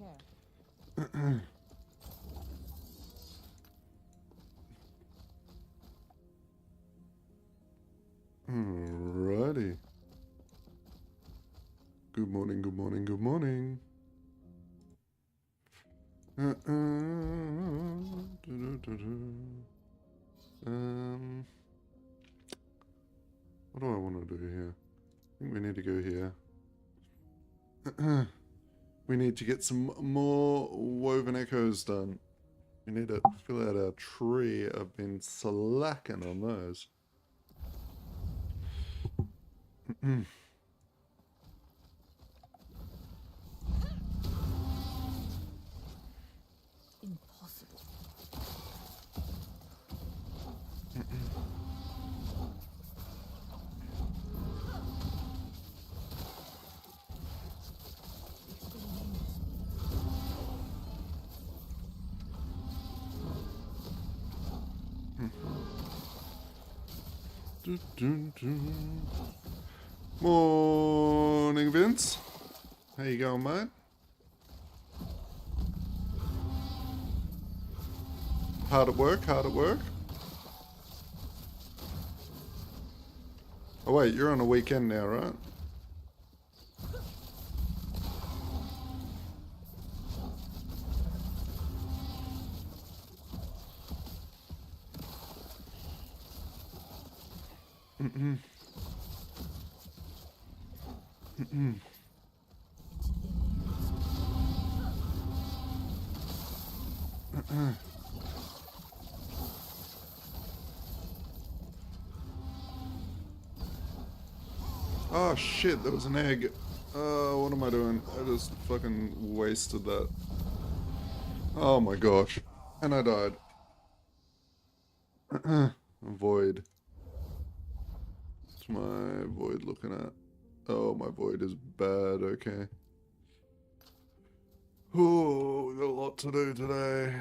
care. Alrighty. Good morning, good morning, good morning. What do I want to do here? I think we need to go here. We need to get some more woven echoes done. We need to fill out our tree. I've been slacking on those. Impossible. Morning, Vince. How you going, mate? Hard at work, hard at work. Oh wait, you're on a weekend now, right? Oh shit, there was an egg. What am I doing? I just fucking wasted that. Oh my gosh. And I died. Void. What's my void looking at? Oh, my void is bad, okay. Oh, we got a lot to do today.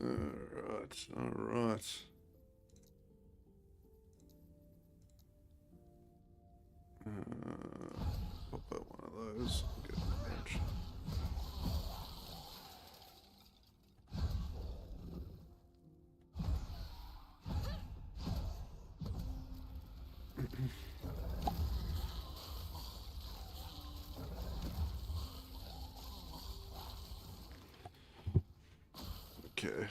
Alright, alright. Pop out one of those. Get an inch. Okay.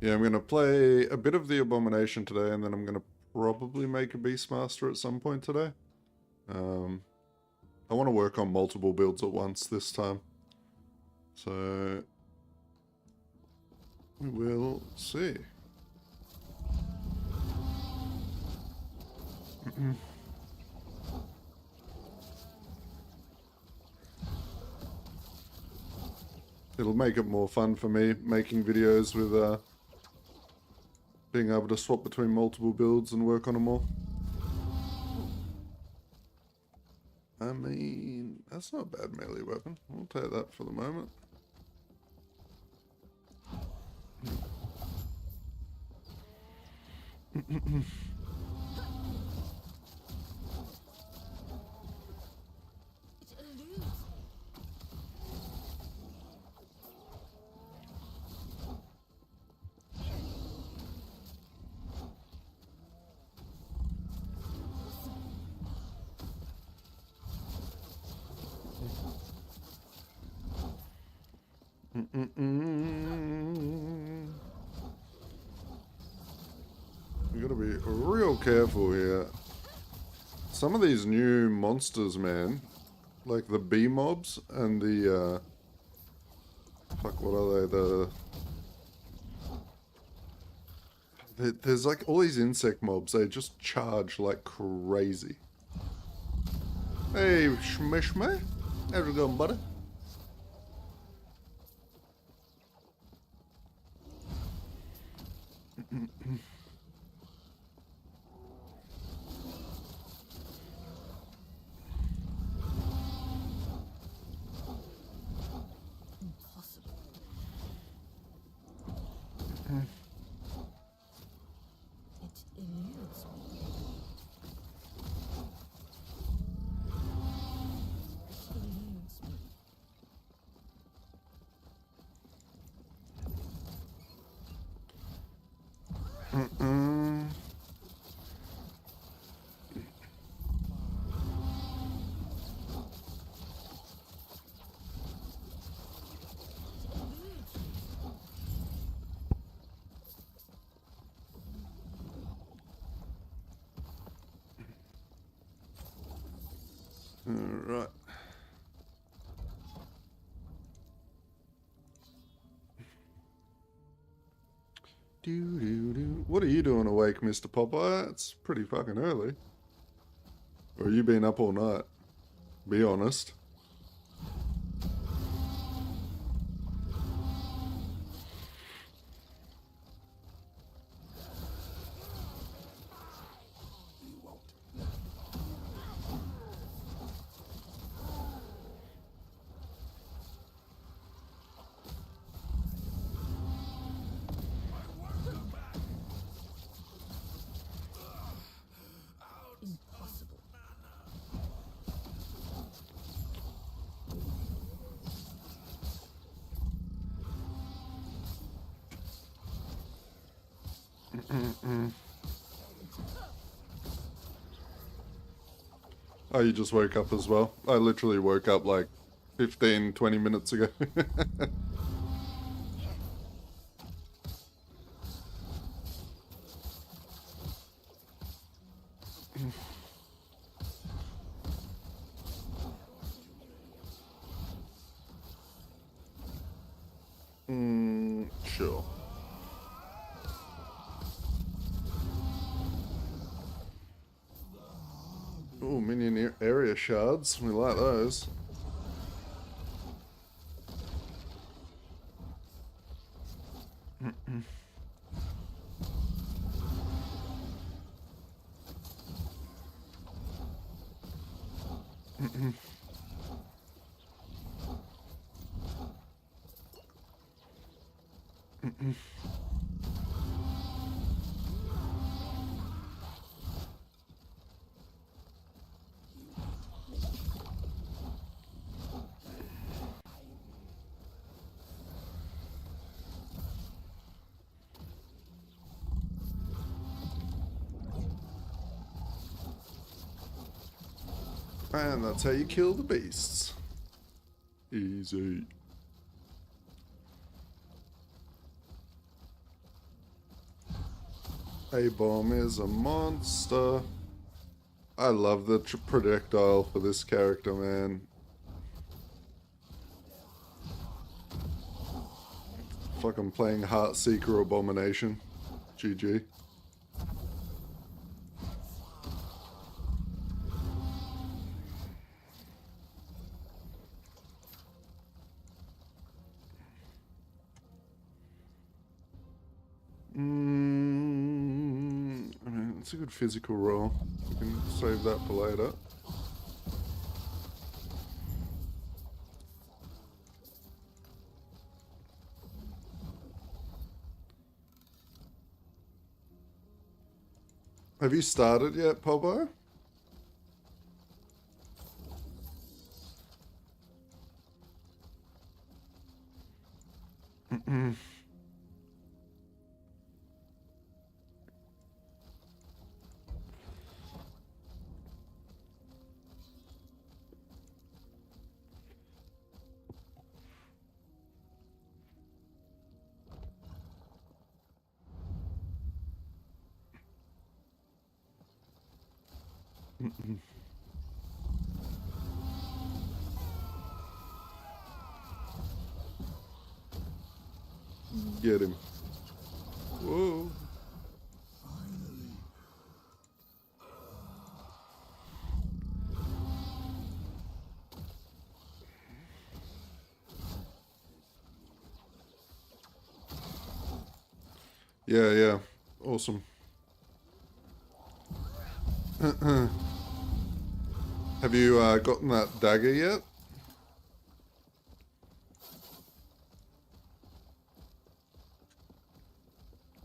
Yeah, I'm going to play a bit of the Abomination today, and then I'm going to probably make a Beastmaster at some point today. I want to work on multiple builds at once this time. So, we will see. It'll make it more fun for me, making videos with being able to swap between multiple builds and work on them all. I mean, that's not a bad melee weapon. We'll take that for the moment. We gotta be real careful here. Some of these new monsters, man, like the bee mobs and the fuck, what are they? There's like all these insect mobs. They just charge like crazy. Hey, Shmishma. How's it going, buddy? Alright. What are you doing awake, Mr. Popeye? It's pretty fucking early. Or you been up all night? Be honest. Oh, you just woke up as well? I literally woke up like 15, 20 minutes ago. Sure. Oh, minion area shards. We like those. And that's how you kill the beasts. Easy. Abom is a monster. I love the projectile for this character, man. Fucking playing Heartseeker Abomination. GG. I mean, it's a good physical roll. We can save that for later. Have you started yet, Pobo? Get him. Whoa. Yeah, yeah. Awesome. Have you gotten that dagger yet?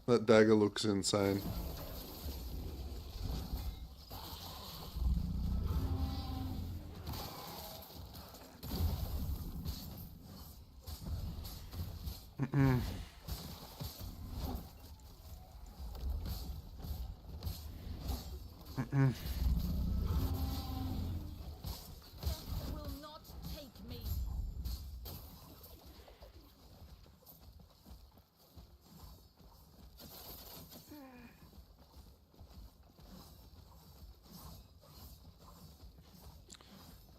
That dagger looks insane. Will not take me.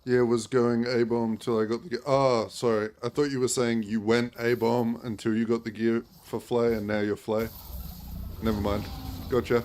Yeah, was going Abom till I got the gear. Oh, sorry. I thought you were saying you went Abom until you got the gear for Flay, and now you're Flay. Never mind. Gotcha.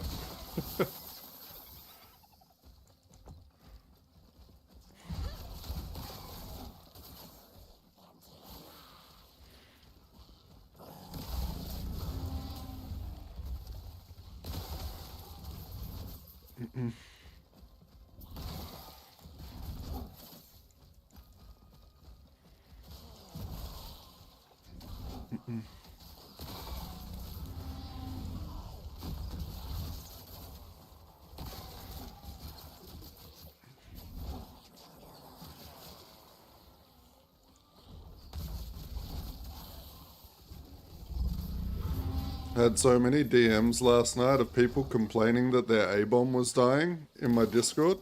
Had so many DMs last night of people complaining that their Abom was dying in my Discord.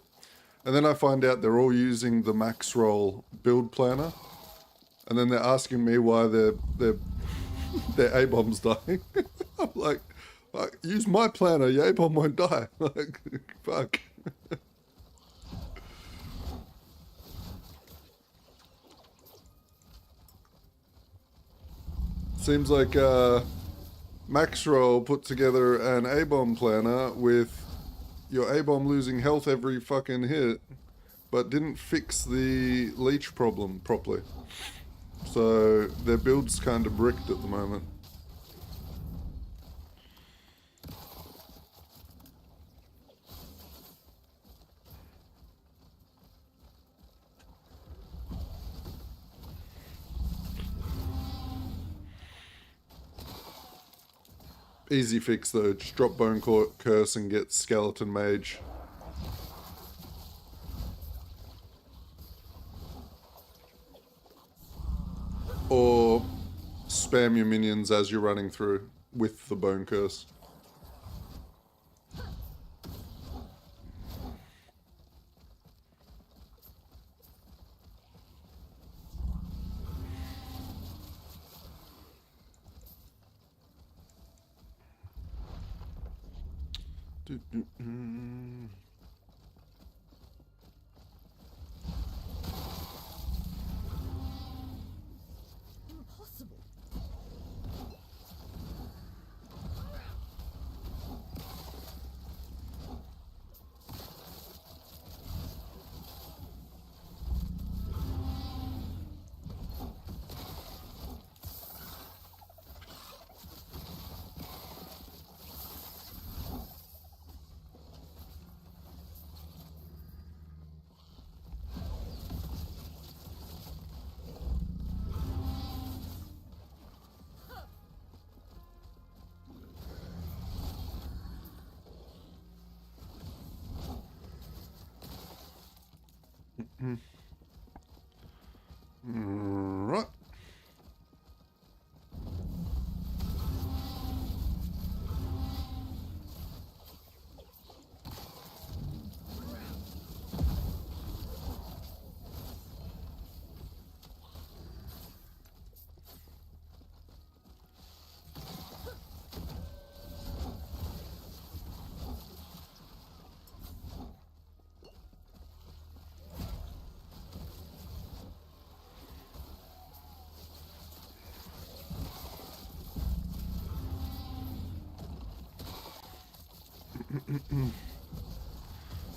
And then I find out they're all using the max roll build planner. And then they're asking me why their Abom's dying. I'm like, use my planner, your Abom won't die. Like, fuck. Seems like Maxroll put together an Abom planner with your Abom losing health every fucking hit, but didn't fix the leech problem properly. So their build's kind of bricked at the moment. Easy fix though, just drop Bone Curse and get Skeleton Mage. Or spam your minions as you're running through with the Bone Curse. Impossible. Right.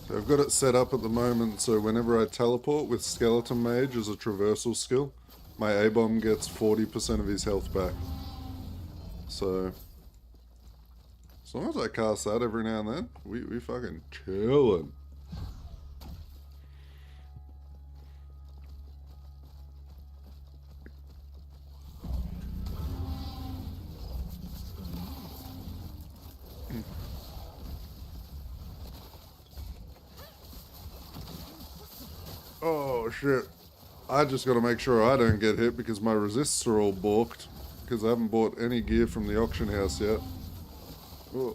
So I've got it set up at the moment so whenever I teleport with Skeleton Mage as a traversal skill, my Abom gets 40% of his health back. So As long as I cast that every now and then, we fucking chillin'. Oh shit. I just gotta make sure I don't get hit because my resists are all balked. Because I haven't bought any gear from the auction house yet. Oh.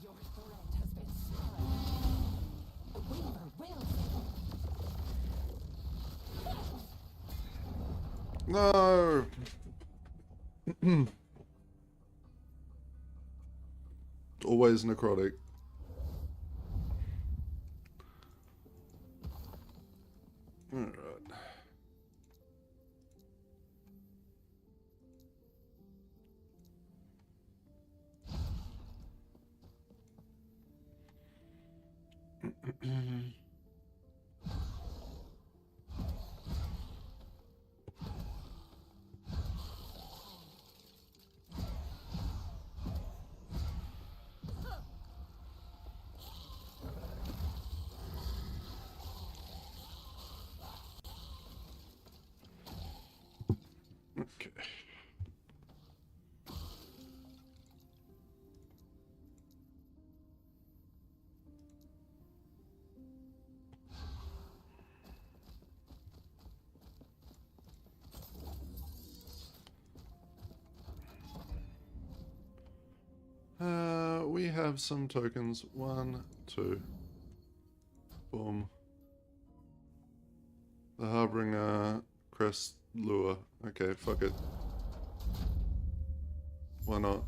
Your threat has been slain. The Weaver will. No! Always necrotic. Alright. Okay. We have some tokens. 1, 2. Boom. The Harbinger Crest Lure. Okay, fuck it. Why not?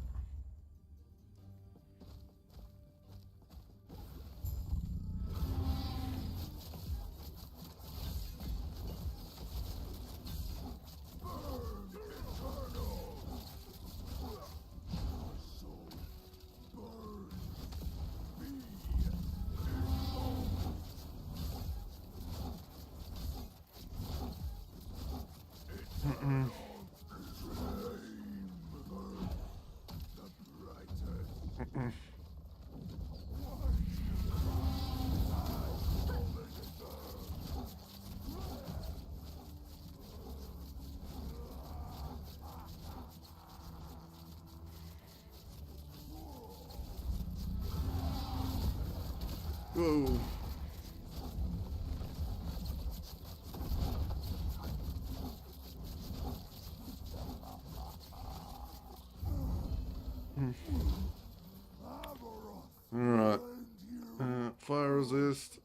Whoa. Alright. Fire resist,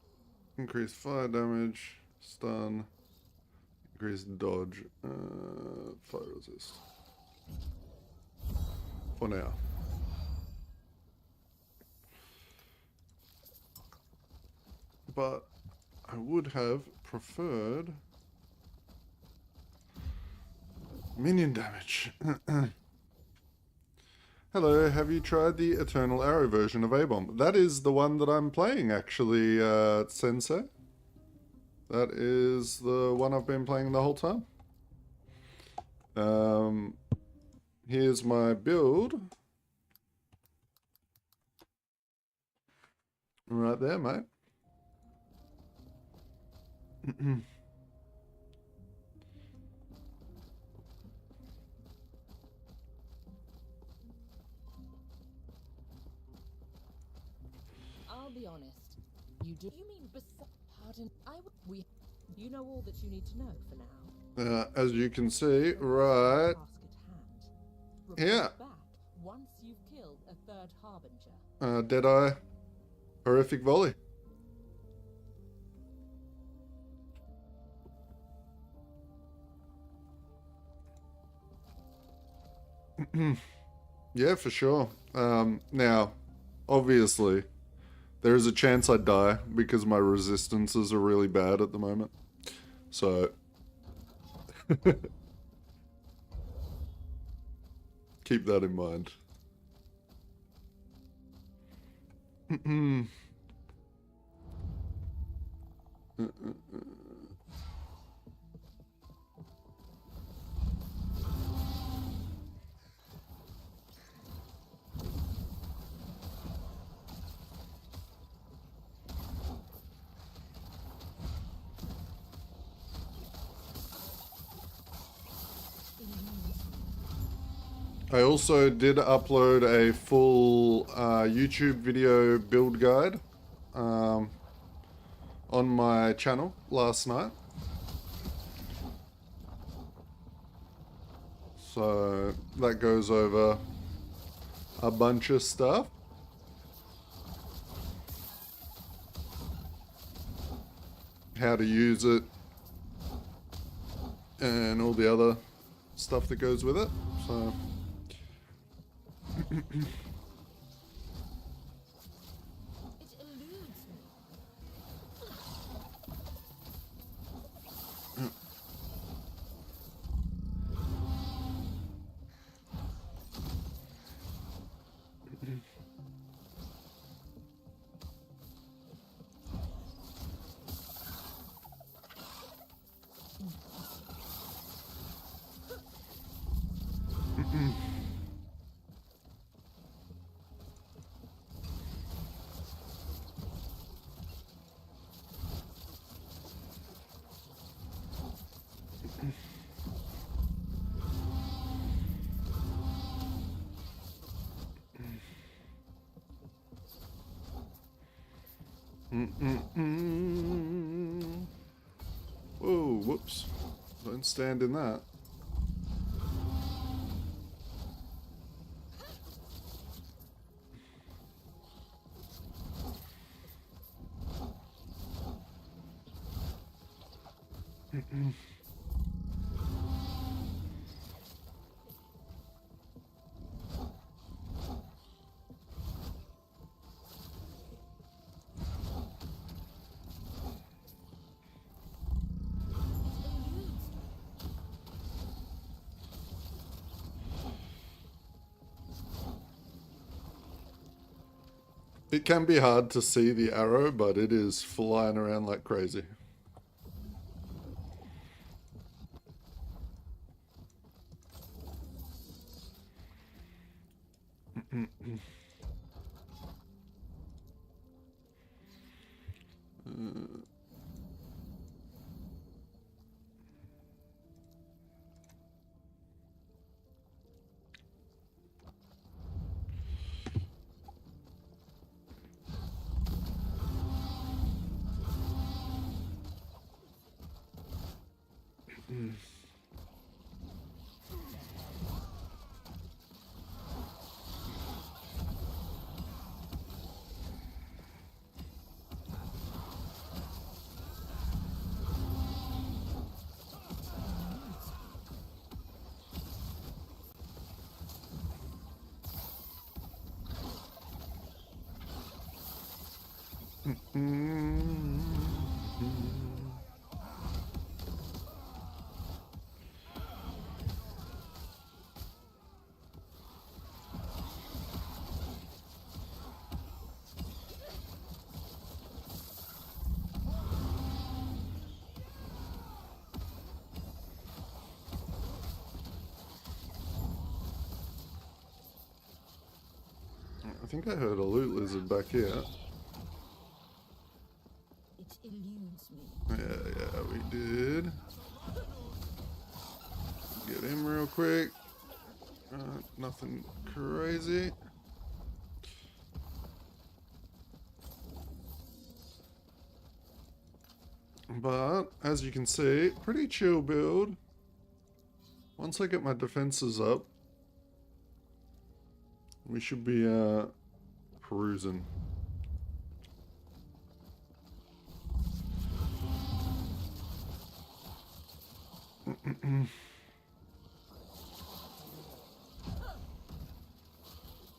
increase fire damage, stun, increase dodge, fire resist. For now. But I would have preferred minion damage. Hello, have you tried the Eternal Arrow version of Abom? That is the one that I'm playing, actually, Sensei. That is the one I've been playing the whole time. Here's my build. Right there, mate. I'll be honest. You do. You mean pardon? You know all that you need to know for now. As you can see, right here. Back once you've killed a third harbinger. Deadeye, horrific volley. Yeah, for sure. Now, obviously, There is a chance I die because my resistances are really bad at the moment. So keep that in mind. I also did upload a full YouTube video build guide on my channel last night. So that goes over a bunch of stuff. How to use it and all the other stuff that goes with it. So Whoa, whoops. Don't stand in that. It can be hard to see the arrow, but it is flying around like crazy. I think I heard a loot lizard back here. It eludes me. Yeah, we did. Get him real quick. Nothing crazy. But, as you can see, pretty chill build. Once I get my defenses up, we should be perusing.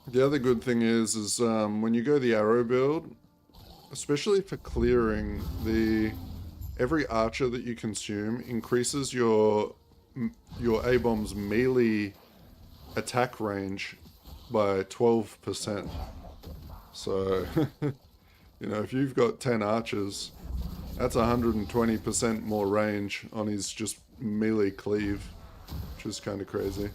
The other good thing is when you go the arrow build, especially for clearing, every archer that you consume increases your Abomb's melee attack range by 12%. So, you know, if you've got 10 archers, that's 120% more range on his just melee cleave, which is kind of crazy.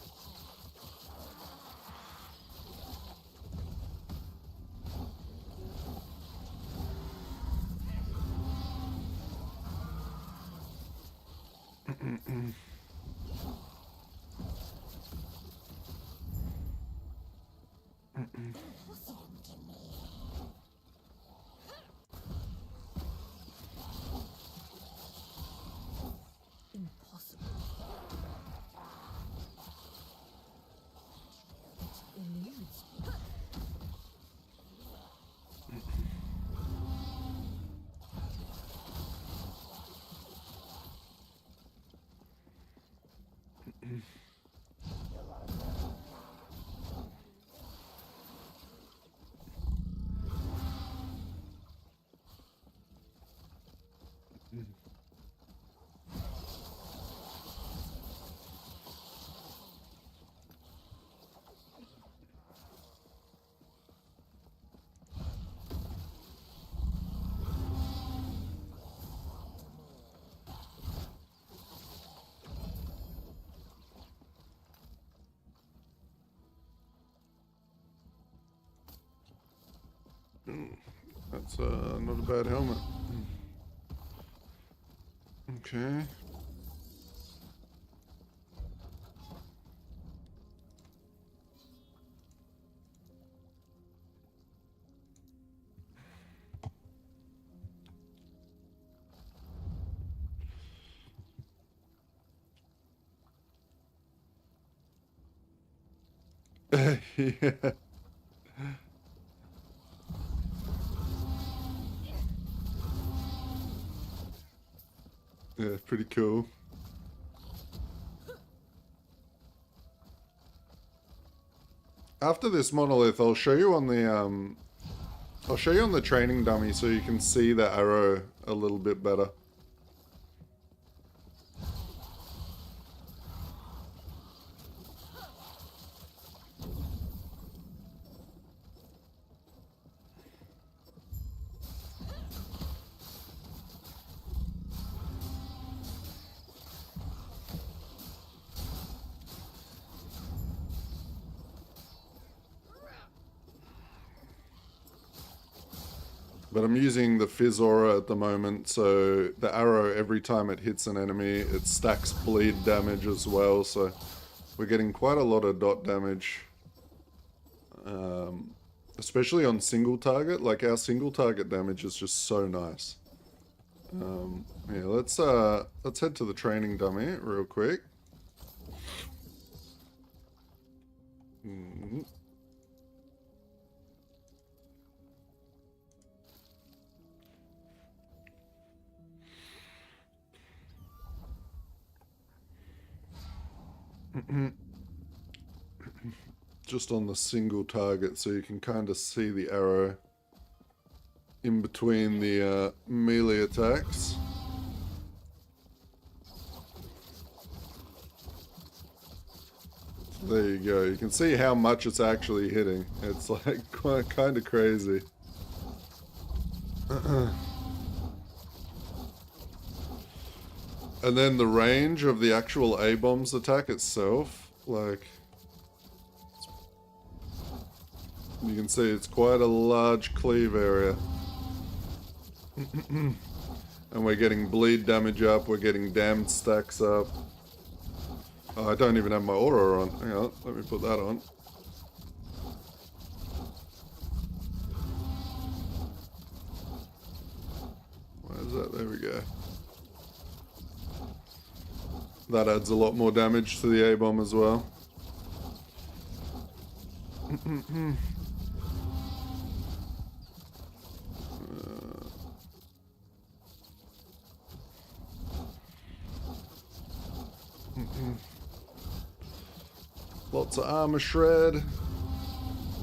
That's not a bad helmet. Okay. Yeah. Yeah, pretty cool. After this monolith, I'll show you on the training dummy so you can see the arrow a little bit better. But I'm using the Fizz Aura at the moment, so the arrow, every time it hits an enemy, it stacks bleed damage as well, so we're getting quite a lot of dot damage. Especially on single target, like our single target damage is just so nice. Yeah, let's head to the training dummy real quick. Just on the single target, so you can kind of see the arrow in between the melee attacks. There you go. You can see how much it's actually hitting. It's like kind of crazy. And then the range of the actual Abomb's attack itself, like, you can see it's quite a large cleave area. And we're getting bleed damage up, we're getting damned stacks up. Oh, I don't even have my aura on. Hang on, let me put that on. Where is that? There we go. That adds a lot more damage to the Abom as well. Lots of armor shred.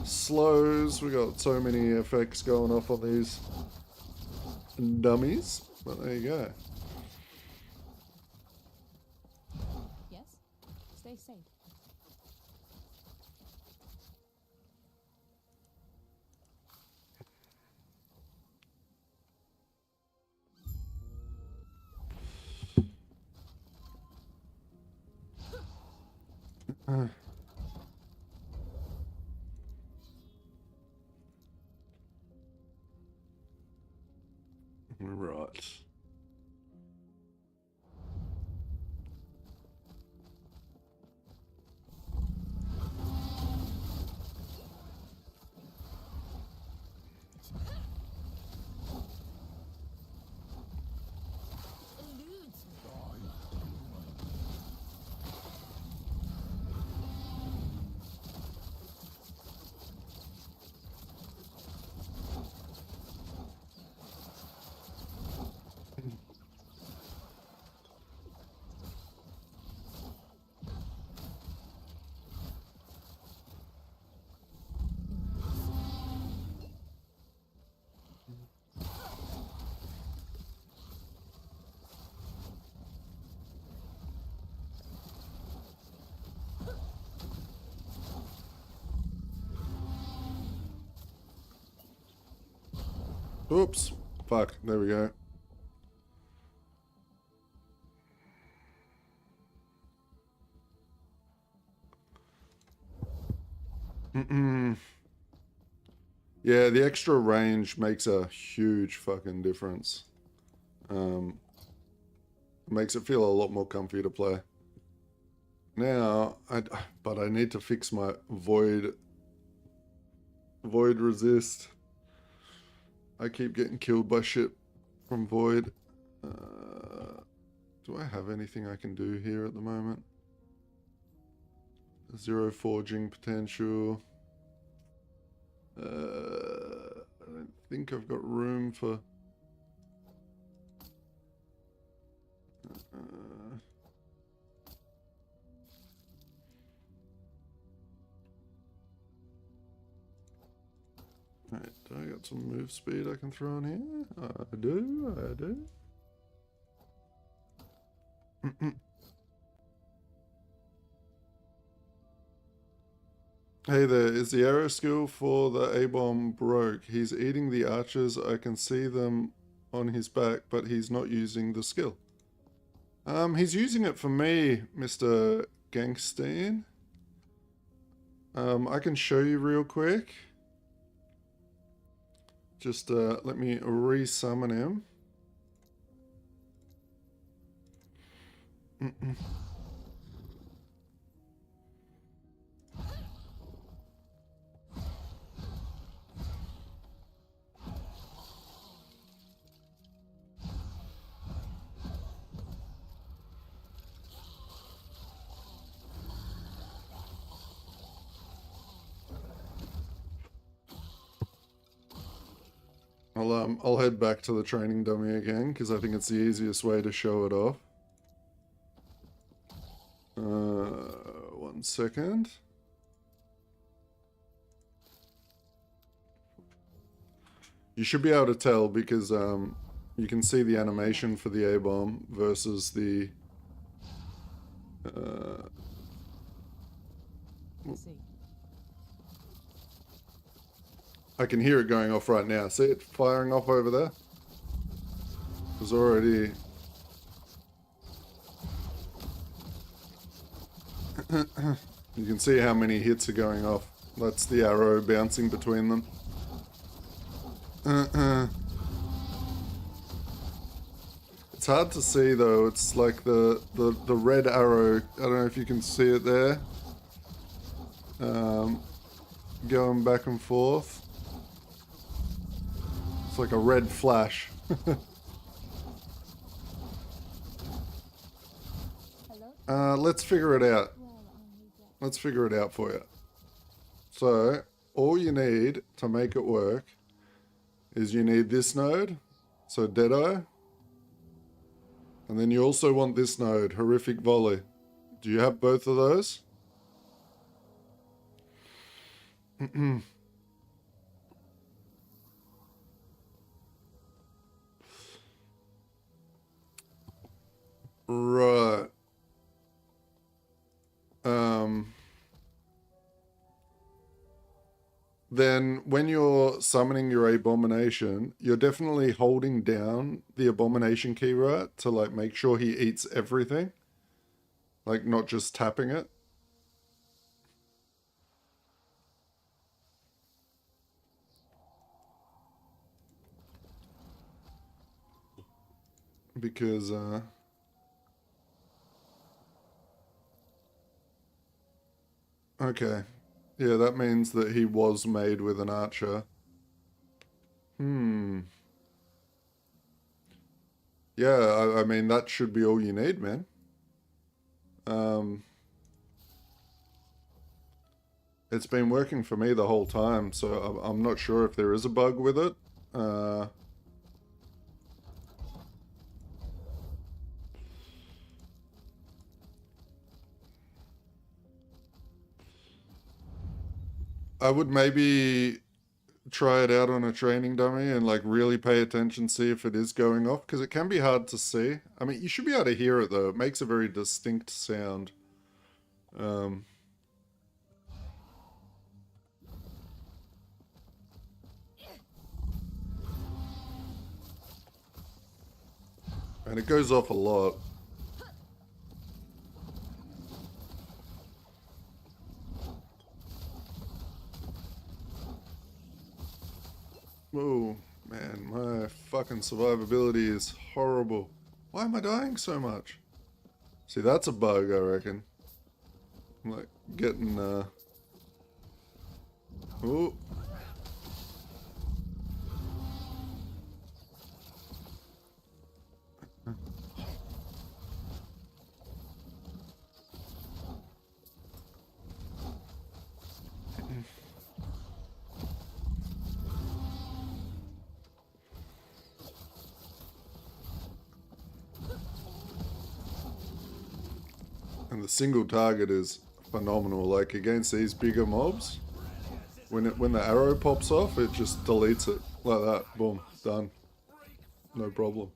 Slows. We got so many effects going off on these. dummies. But there you go. Yes? Stay safe. Right. Oops. Fuck. There we go. Yeah, the extra range makes a huge fucking difference. Makes it feel a lot more comfy to play. Now, but I need to fix my void resist. I keep getting killed by shit from void. Do I have anything I can do here at the moment? 0 forging potential. I don't think I've got room for... Right, do I got some move speed I can throw in here? I do. Hey there, is the arrow skill for the Abom broke? He's eating the archers, I can see them on his back, but he's not using the skill. He's using it for me, Mr. Gangstein. I can show you real quick. Just let me re-summon him. I'll head back to the training dummy again because I think it's the easiest way to show it off. 1 second. You should be able to tell because you can see the animation for the Abom versus the I can hear it going off right now. See it firing off over there? There's already... You can see how many hits are going off. That's the arrow bouncing between them. It's hard to see though. It's like the red arrow. I don't know if you can see it there. Going back and forth. It's like a red flash. Let's figure it out. Let's figure it out for you. So, all you need to make it work is you need this node, so Deadeye. And then you also want this node, Horrific Volley. Do you have both of those? then when you're summoning your Abomination, you're definitely holding down the Abomination key, right? To like make sure he eats everything. Like not just tapping it. Because, okay. Yeah, that means that he was made with an archer. Yeah, I mean, that should be all you need, man. It's been working for me the whole time, so I'm not sure if there is a bug with it. I would maybe try it out on a training dummy and like really pay attention, see if it is going off, because it can be hard to see. I mean, you should be able to hear it though. It makes a very distinct sound. And it goes off a lot. Oh, man, my fucking survivability is horrible. Why am I dying so much? See, that's a bug, I reckon. I'm like getting, oh. And the single target is phenomenal. Like against these bigger mobs, when the arrow pops off, it just deletes it like that. Boom, done. No problem.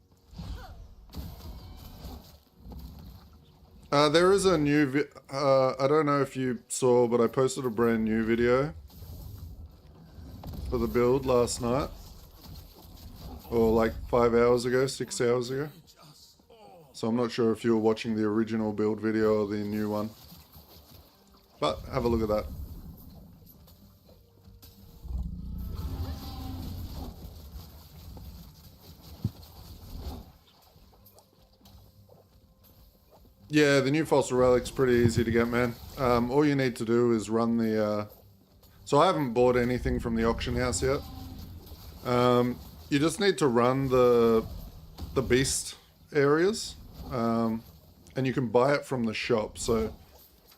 There is a new I don't know if you saw, but I posted a brand new video for the build last night. Or like 5 hours ago, 6 hours ago. So I'm not sure if you were watching the original build video or the new one. But have a look at that. Yeah, the new fossil relic's pretty easy to get, man. All you need to do is run the... So I haven't bought anything from the auction house yet. You just need to run the beast areas. And you can buy it from the shop. So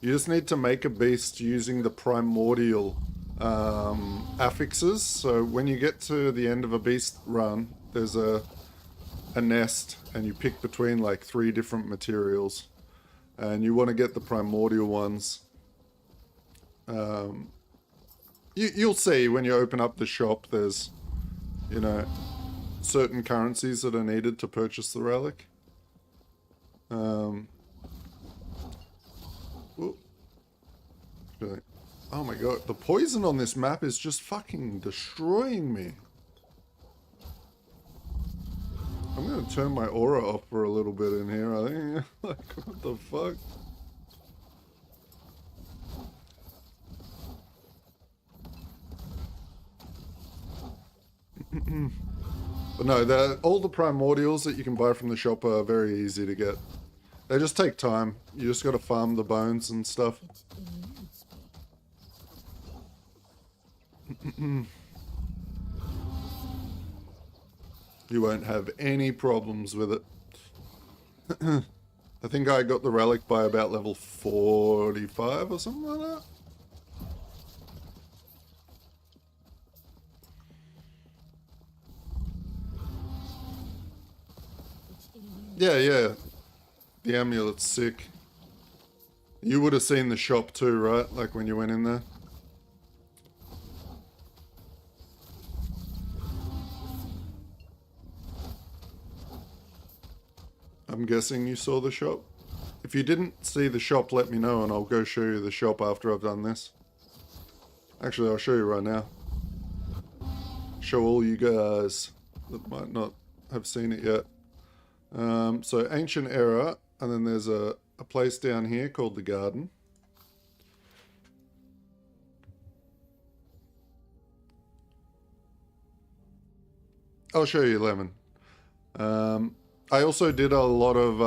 you just need to make a beast using the primordial affixes. So when you get to the end of a beast run, there's a nest, and you pick between like 3 different materials. And you want to get the primordial ones. You'll see when you open up the shop, there's, you know, certain currencies that are needed to purchase the relic. Oh my god, the poison on this map is just fucking destroying me. I'm gonna turn my aura off for a little bit in here, I think. Like, what the fuck? But no, all the primordials that you can buy from the shop are very easy to get. They just take time. You just gotta farm the bones and stuff. You won't have any problems with it. I think I got the relic by about level 45 or something like that. Yeah. The amulet's sick. You would have seen the shop too, right? Like when you went in there. I'm guessing you saw the shop. If you didn't see the shop, let me know and I'll go show you the shop after I've done this. Actually, I'll show you right now. show all you guys that might not have seen it yet. So Ancient Era, and then there's a place down here called the Garden. I'll show you, Lemon. I also did a lot of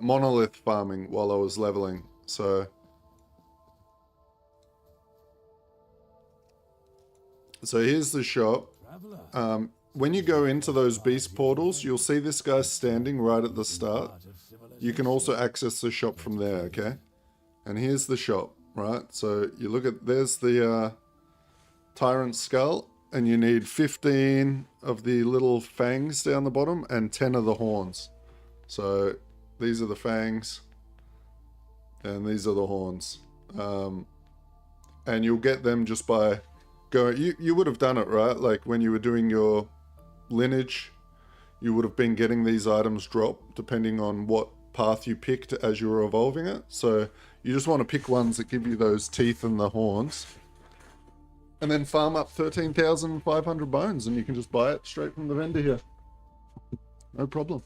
monolith farming while I was leveling, so here's the shop. When you go into those beast portals, you'll see this guy standing right at the start. You can also access the shop from there, okay? And here's the shop, right? So you look at, there's the tyrant skull, and you need 15 of the little fangs down the bottom and 10 of the horns. So these are the fangs and these are the horns. And you'll get them just by going, you would have done it, right? Like when you were doing your lineage, you would have been getting these items dropped depending on what path you picked as you were evolving it. So you just want to pick ones that give you those teeth and the horns. And then farm up 13,500 bones and you can just buy it straight from the vendor here. No problem.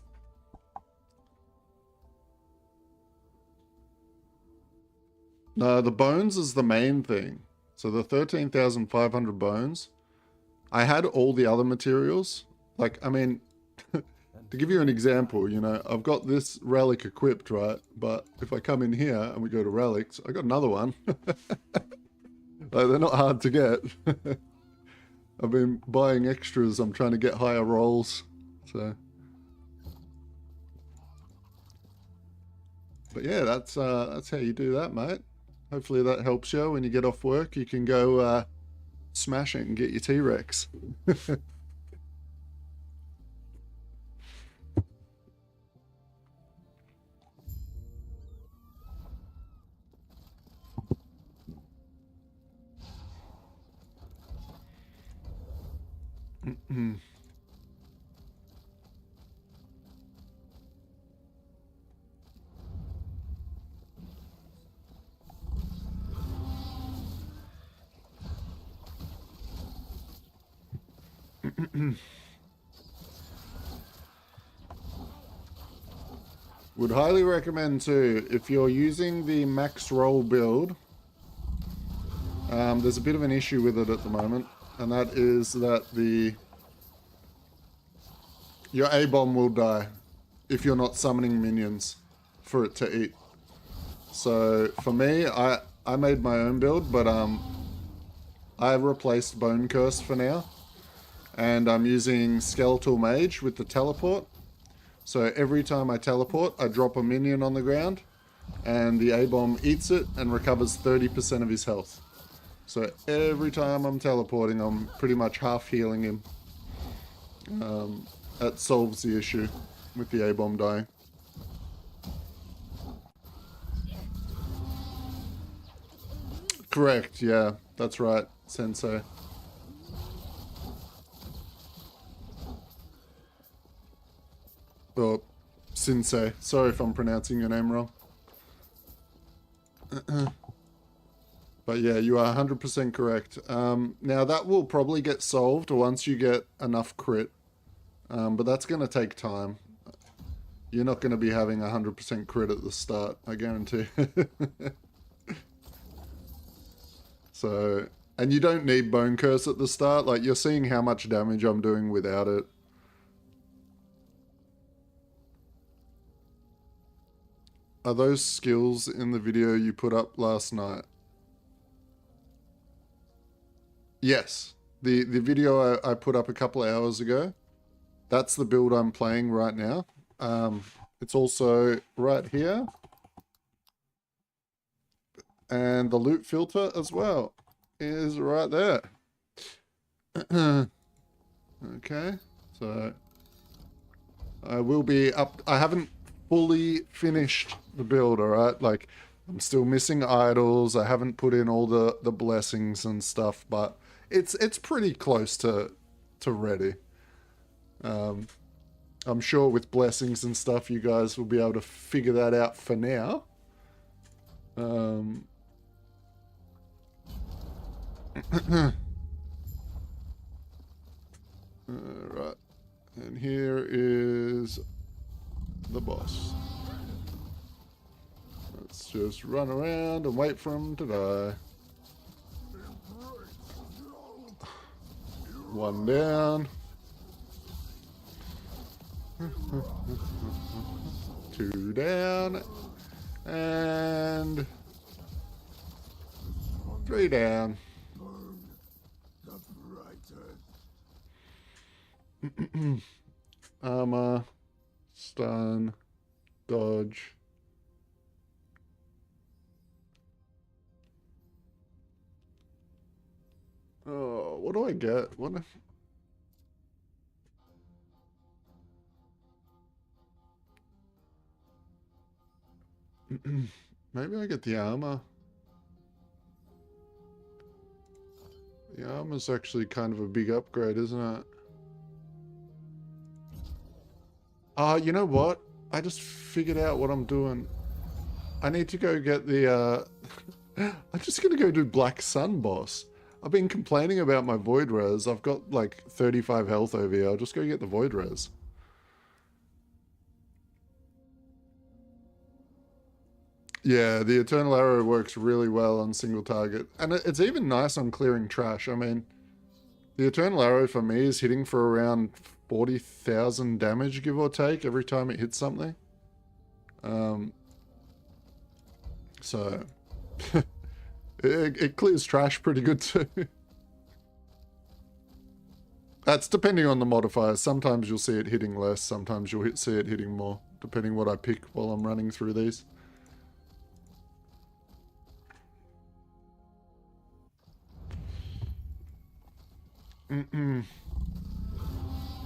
No, the bones is the main thing. So the 13,500 bones, I had all the other materials. Like, I mean, to give you an example, you know, I've got this relic equipped, right? But if I come in here and we go to relics, I got another one. Like, they're not hard to get. I've been buying extras. I'm trying to get higher rolls. So, but yeah, that's how you do that, mate. Hopefully that helps you. When you get off work, you can go smash it and get your T-Rex. Would highly recommend too, if you're using the max roll build, there's a bit of an issue with it at the moment, and that is that your Abom will die if you're not summoning minions for it to eat. So for me, I made my own build, but I replaced Bone Curse for now, and I'm using Skeletal Mage with the teleport. So every time I teleport, I drop a minion on the ground, and the Abom eats it and recovers 30% of his health. So every time I'm teleporting, I'm pretty much half healing him. That solves the issue with the Abom dying. Correct, yeah, that's right, Sensei. Or Sensei. Sorry if I'm pronouncing your name wrong. But yeah, you are 100% correct. Now that will probably get solved once you get enough crit. But that's going to take time. You're not going to be having 100% crit at the start, I guarantee. So, and you don't need Bone Curse at the start. Like, you're seeing how much damage I'm doing without it. Are those skills in the video you put up last night? Yes. The video I put up a couple of hours ago, that's the build I'm playing right now. It's also right here. And the loot filter as well is right there. Okay, so I will be up. I haven't fully finished the build, alright? Like, I'm still missing idols. I haven't put in all the blessings and stuff, but it's pretty close to ready. I'm sure with blessings and stuff, you guys will be able to figure that out for now. Right. And here is the boss. Let's just run around and wait for him to die. One down. Two down. And three down. Armor, stun, dodge. Oh, what do I get? What if... Maybe I get the armor. The armor's actually kind of a big upgrade, isn't it? You know what? I just figured out what I'm doing. I need to go get the, I'm just gonna go do Black Sun boss. I've been complaining about my Void Res. I've got like 35 health over here. I'll just go get the Void Res. Yeah, the Eternal Arrow works really well on single target. And it's even nice on clearing trash. I mean, the Eternal Arrow for me is hitting for around 40,000 damage, give or take, every time it hits something. So, it clears trash pretty good too. That's depending on the modifier. Sometimes you'll see it hitting less, sometimes you'll see it hitting more, depending what I pick while I'm running through these.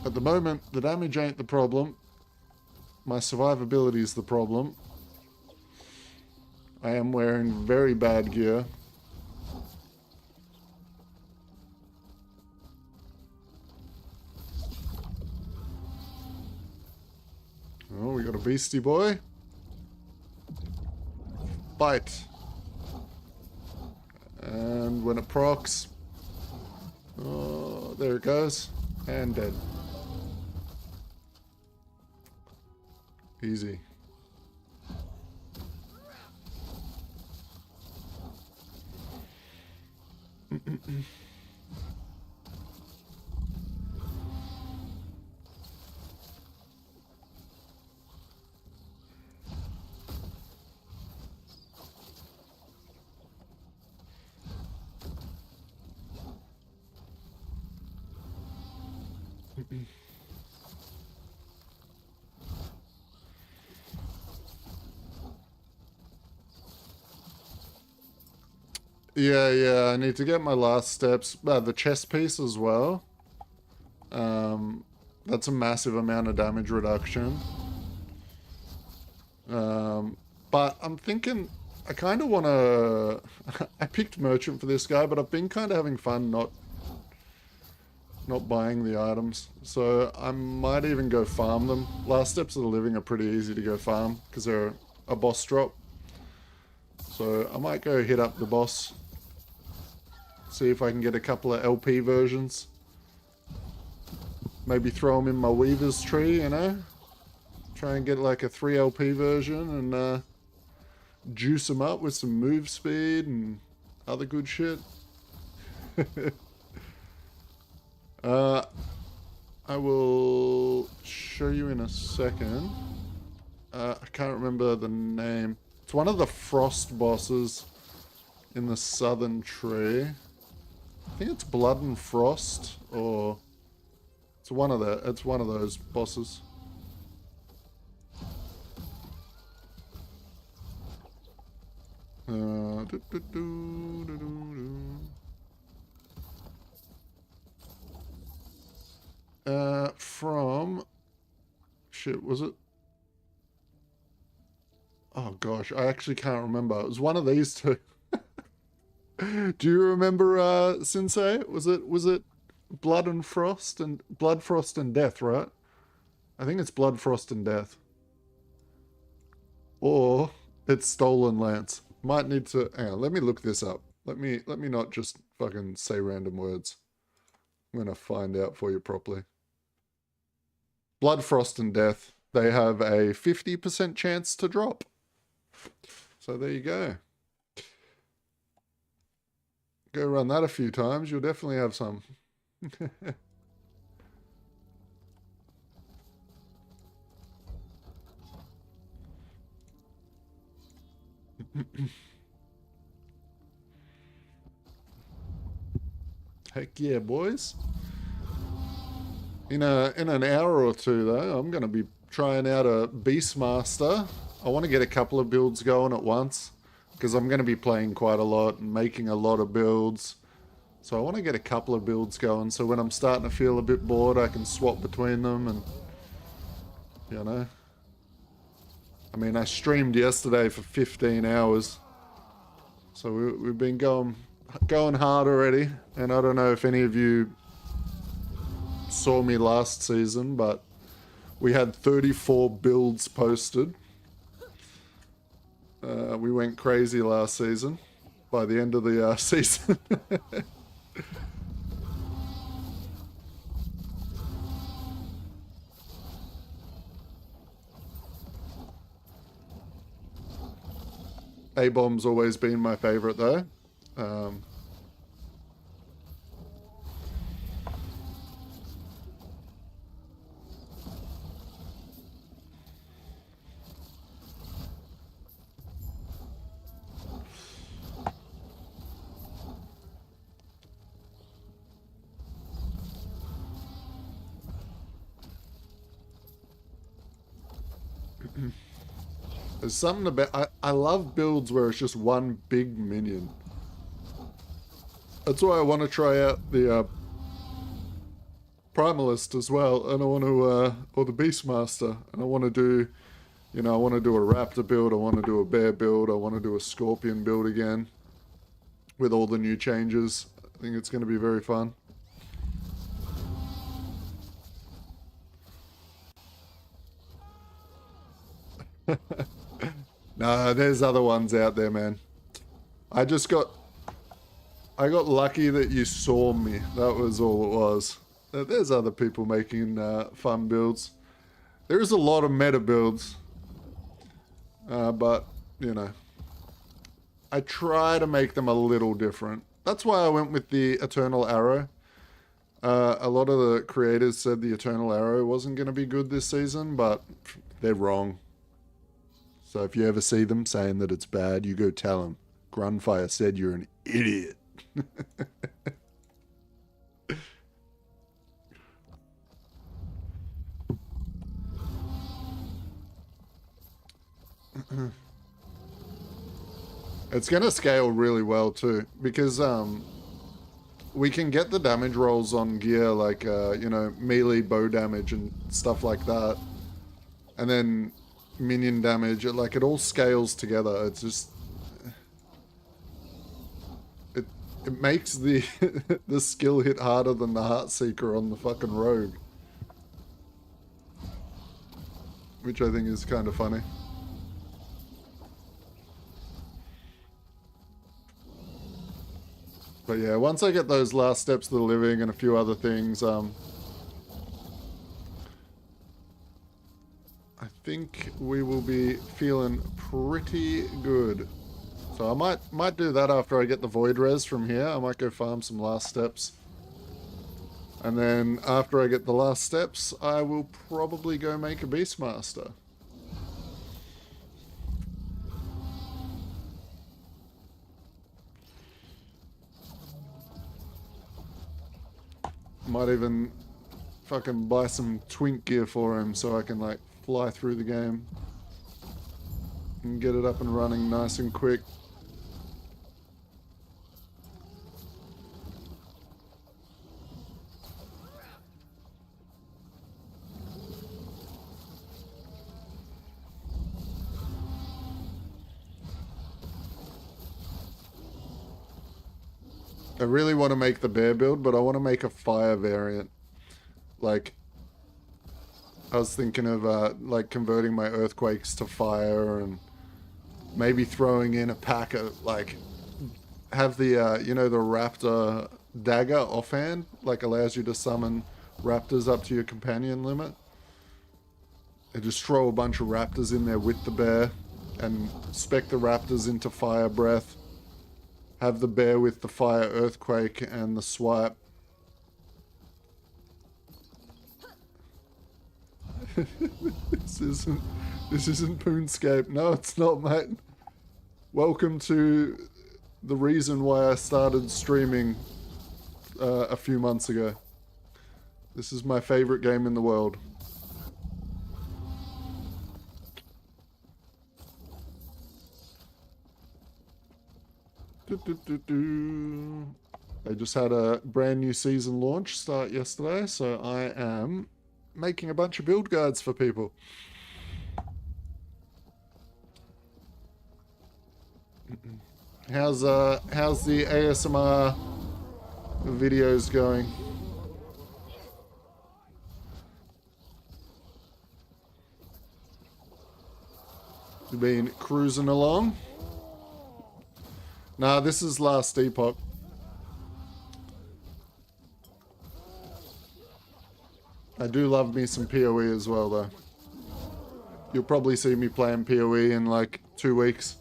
At the moment, the damage ain't the problem. My survivability is the problem. I am wearing very bad gear. Oh, we got a beastie boy. Bite. And when it procs... Oh, there it goes. And dead. Easy. Yeah, I need to get my last steps. The chest piece as well. That's a massive amount of damage reduction. But I'm thinking, I kind of want to... I picked Merchant for this guy, but I've been kind of having fun not buying the items. So I might even go farm them. Last Steps of the Living are pretty easy to go farm, because they're a boss drop. So I might go hit up the boss. See if I can get a couple of LP versions. Maybe throw them in my Weaver's tree, you know? Try and get like a 3 LP version and juice them up with some move speed and other good shit. I will show you in a second. I can't remember the name. It's one of the frost bosses in the southern tree. I think it's Blood and Frost, or it's one of those bosses. From shit, was it? Oh gosh, I actually can't remember. It was one of these two. Do you remember Sensei? Was it Blood and Frost and Blood, Frost and Death, right? I think it's Blood, Frost and Death. Or it's Stolen Lance. Might need to hang on, let me look this up. Let me not just fucking say random words. I'm going to find out for you properly. Blood, Frost, and Death. They have a 50% chance to drop. So there you go. Go run that a few times. You'll definitely have some. Heck yeah, boys. In an hour or two, though, I'm going to be trying out a Beastmaster. I want to get a couple of builds going at once, because I'm going to be playing quite a lot and making a lot of builds. So I want to get a couple of builds going, so when I'm starting to feel a bit bored, I can swap between them and, you know. I mean, I streamed yesterday for 15 hours. So we've been going hard already. And I don't know if any of you saw me last season, but we had 34 builds posted. We went crazy last season by the end of the season. Abomb's always been my favorite though. There's something about... I love builds where it's just one big minion. That's why I want to try out the Primalist as well, and I want to... or the Beastmaster, and I want to do... You know, I want to do a Raptor build, I want to do a Bear build, I want to do a Scorpion build again. With all the new changes. I think it's going to be very fun. No, there's other ones out there, man. I got lucky that you saw me. That was all it was. There's other people making fun builds. There is a lot of meta builds. But, you know. I try to make them a little different. That's why I went with the Eternal Arrow. A lot of the creators said the Eternal Arrow wasn't going to be good this season, but they're wrong. So if you ever see them saying that it's bad, you go tell them. Grunfire said you're an idiot. It's going to scale really well too, because we can get the damage rolls on gear, like, you know, melee bow damage and stuff like that. And then minion damage, it all scales together. It's just... It makes the the skill hit harder than the Heartseeker on the fucking rogue. Which I think is kind of funny. But yeah, once I get those last steps to the living and a few other things, I think we will be feeling pretty good. So I might do that after I get the Void Res from here. I might go farm some last steps. And then after I get the last steps, I will probably go make a Beastmaster. Might even fucking buy some twink gear for him so I can like fly through the game and get it up and running nice and quick. I really want to make the bear build, but I want to make a fire variant. Like, I was thinking of like converting my earthquakes to fire and maybe throwing in a pack of like, have the, you know, the raptor dagger offhand, like allows you to summon raptors up to your companion limit. And just throw a bunch of raptors in there with the bear and spec the raptors into fire breath. Have the bear with the fire earthquake and the swipe. This isn't Poonscape. No, it's not, mate. Welcome to the reason why I started streaming a few months ago. This is my favorite game in the world. They just had a brand new season launch start yesterday, so I am making a bunch of build guides for people. How's the ASMR videos going? You been cruising along? Nah, this is Last Epoch. I do love me some PoE as well, though. You'll probably see me playing PoE in like 2 weeks,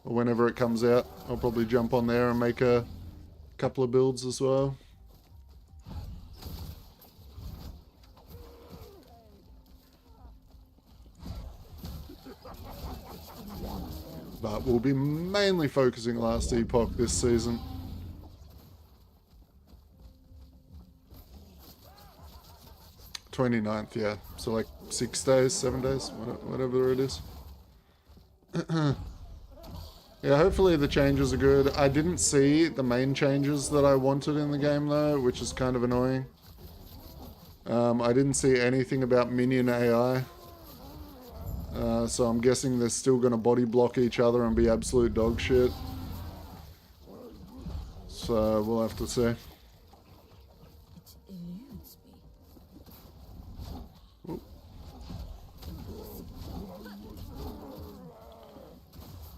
or whenever it comes out. I'll probably jump on there and make a couple of builds as well. But we'll be mainly focusing Last Epoch this season. '29th, yeah. So like 6 days, 7 days, whatever it is. Yeah, hopefully the changes are good. I didn't see the main changes that I wanted in the game though, which is kind of annoying. I didn't see anything about Minion AI. So I'm guessing they're still going to body block each other and be absolute dog shit. So we'll have to see. Ooh.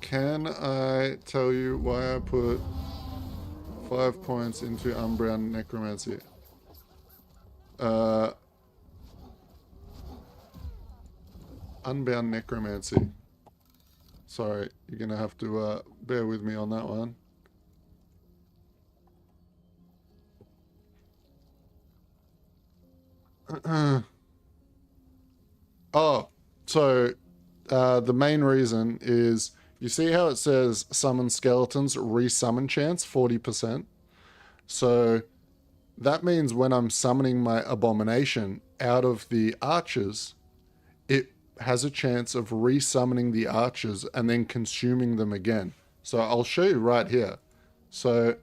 Can I tell you why I put 5 points into Unbound Necromancy? Unbound Necromancy. Sorry, you're gonna have to bear with me on that one. Oh, so the main reason is, you see how it says summon skeletons, resummon chance 40%? So that means when I'm summoning my Abomination out of the archers, it has a chance of resummoning the archers and then consuming them again. So I'll show you right here. So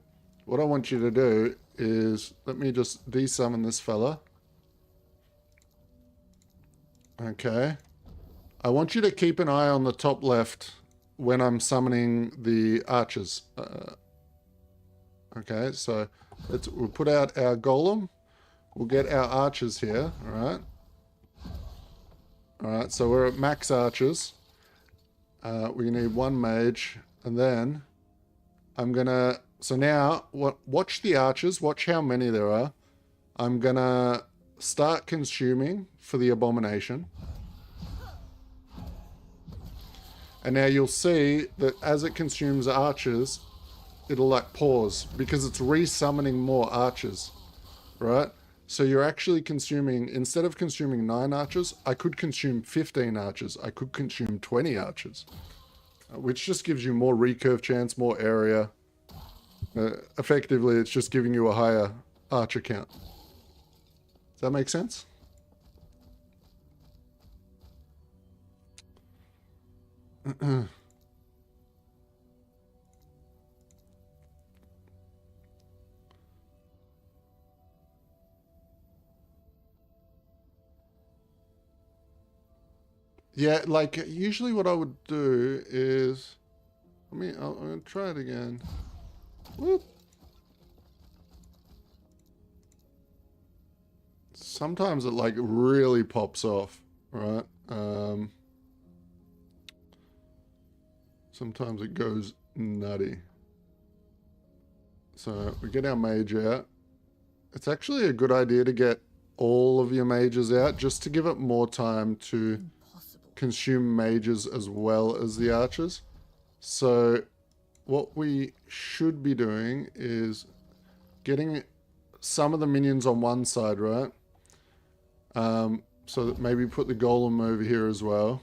what I want you to do is, let me just desummon this fella. Okay. I want you to keep an eye on the top left when I'm summoning the archers. Okay, so we'll put out our golem. We'll get our archers here, all right? Alright, so we're at max archers. We need 1 mage, and then I'm gonna... So now, watch the archers, watch how many there are. I'm gonna start consuming for the Abomination. And now you'll see that as it consumes archers, it'll like pause, because it's resummoning more archers, right? So you're actually consuming, instead of consuming 9 archers, I could consume 15 archers. I could consume 20 archers, which just gives you more recurve chance, more area. Effectively, it's just giving you a higher archer count. Does that make sense? Yeah, like usually what I would do is, I'm gonna try it again. Whoop. Sometimes it like really pops off, right? Sometimes it goes nutty. So we get our mage out. it's actually a good idea to get all of your mages out just to give it more time to consume mages as well as the archers. So what we should be doing is getting some of the minions on one side, right? So that maybe put the golem over here as well.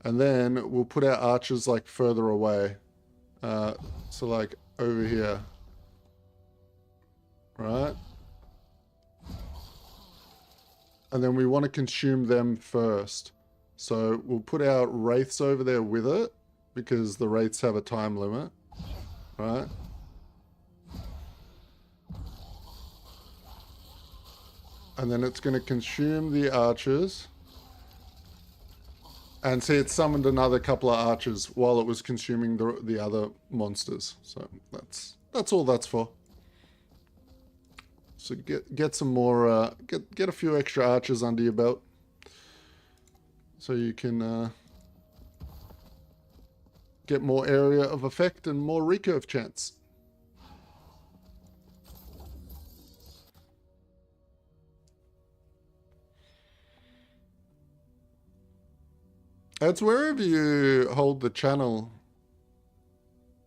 And then we'll put our archers like further away. So like over here. Right? And then we want to consume them first. So we'll put our wraiths over there with it, because the wraiths have a time limit. Right? And then it's going to consume the archers. And see, it summoned another couple of archers while it was consuming the other monsters. So that's all that's for. So get some more, get a few extra archers under your belt. So you can get more area of effect and more recurve chance. It's wherever you hold the channel.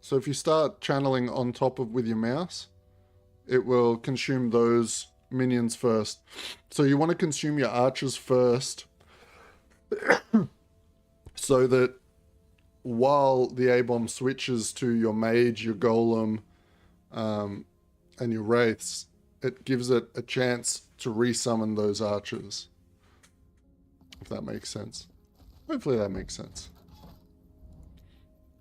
So if you start channeling on top of with your mouse, it will consume those minions first. So you want to consume your archers first, so that while the Abom switches to your mage, your golem, and your wraiths, it gives it a chance to resummon those archers. If that makes sense. Hopefully that makes sense.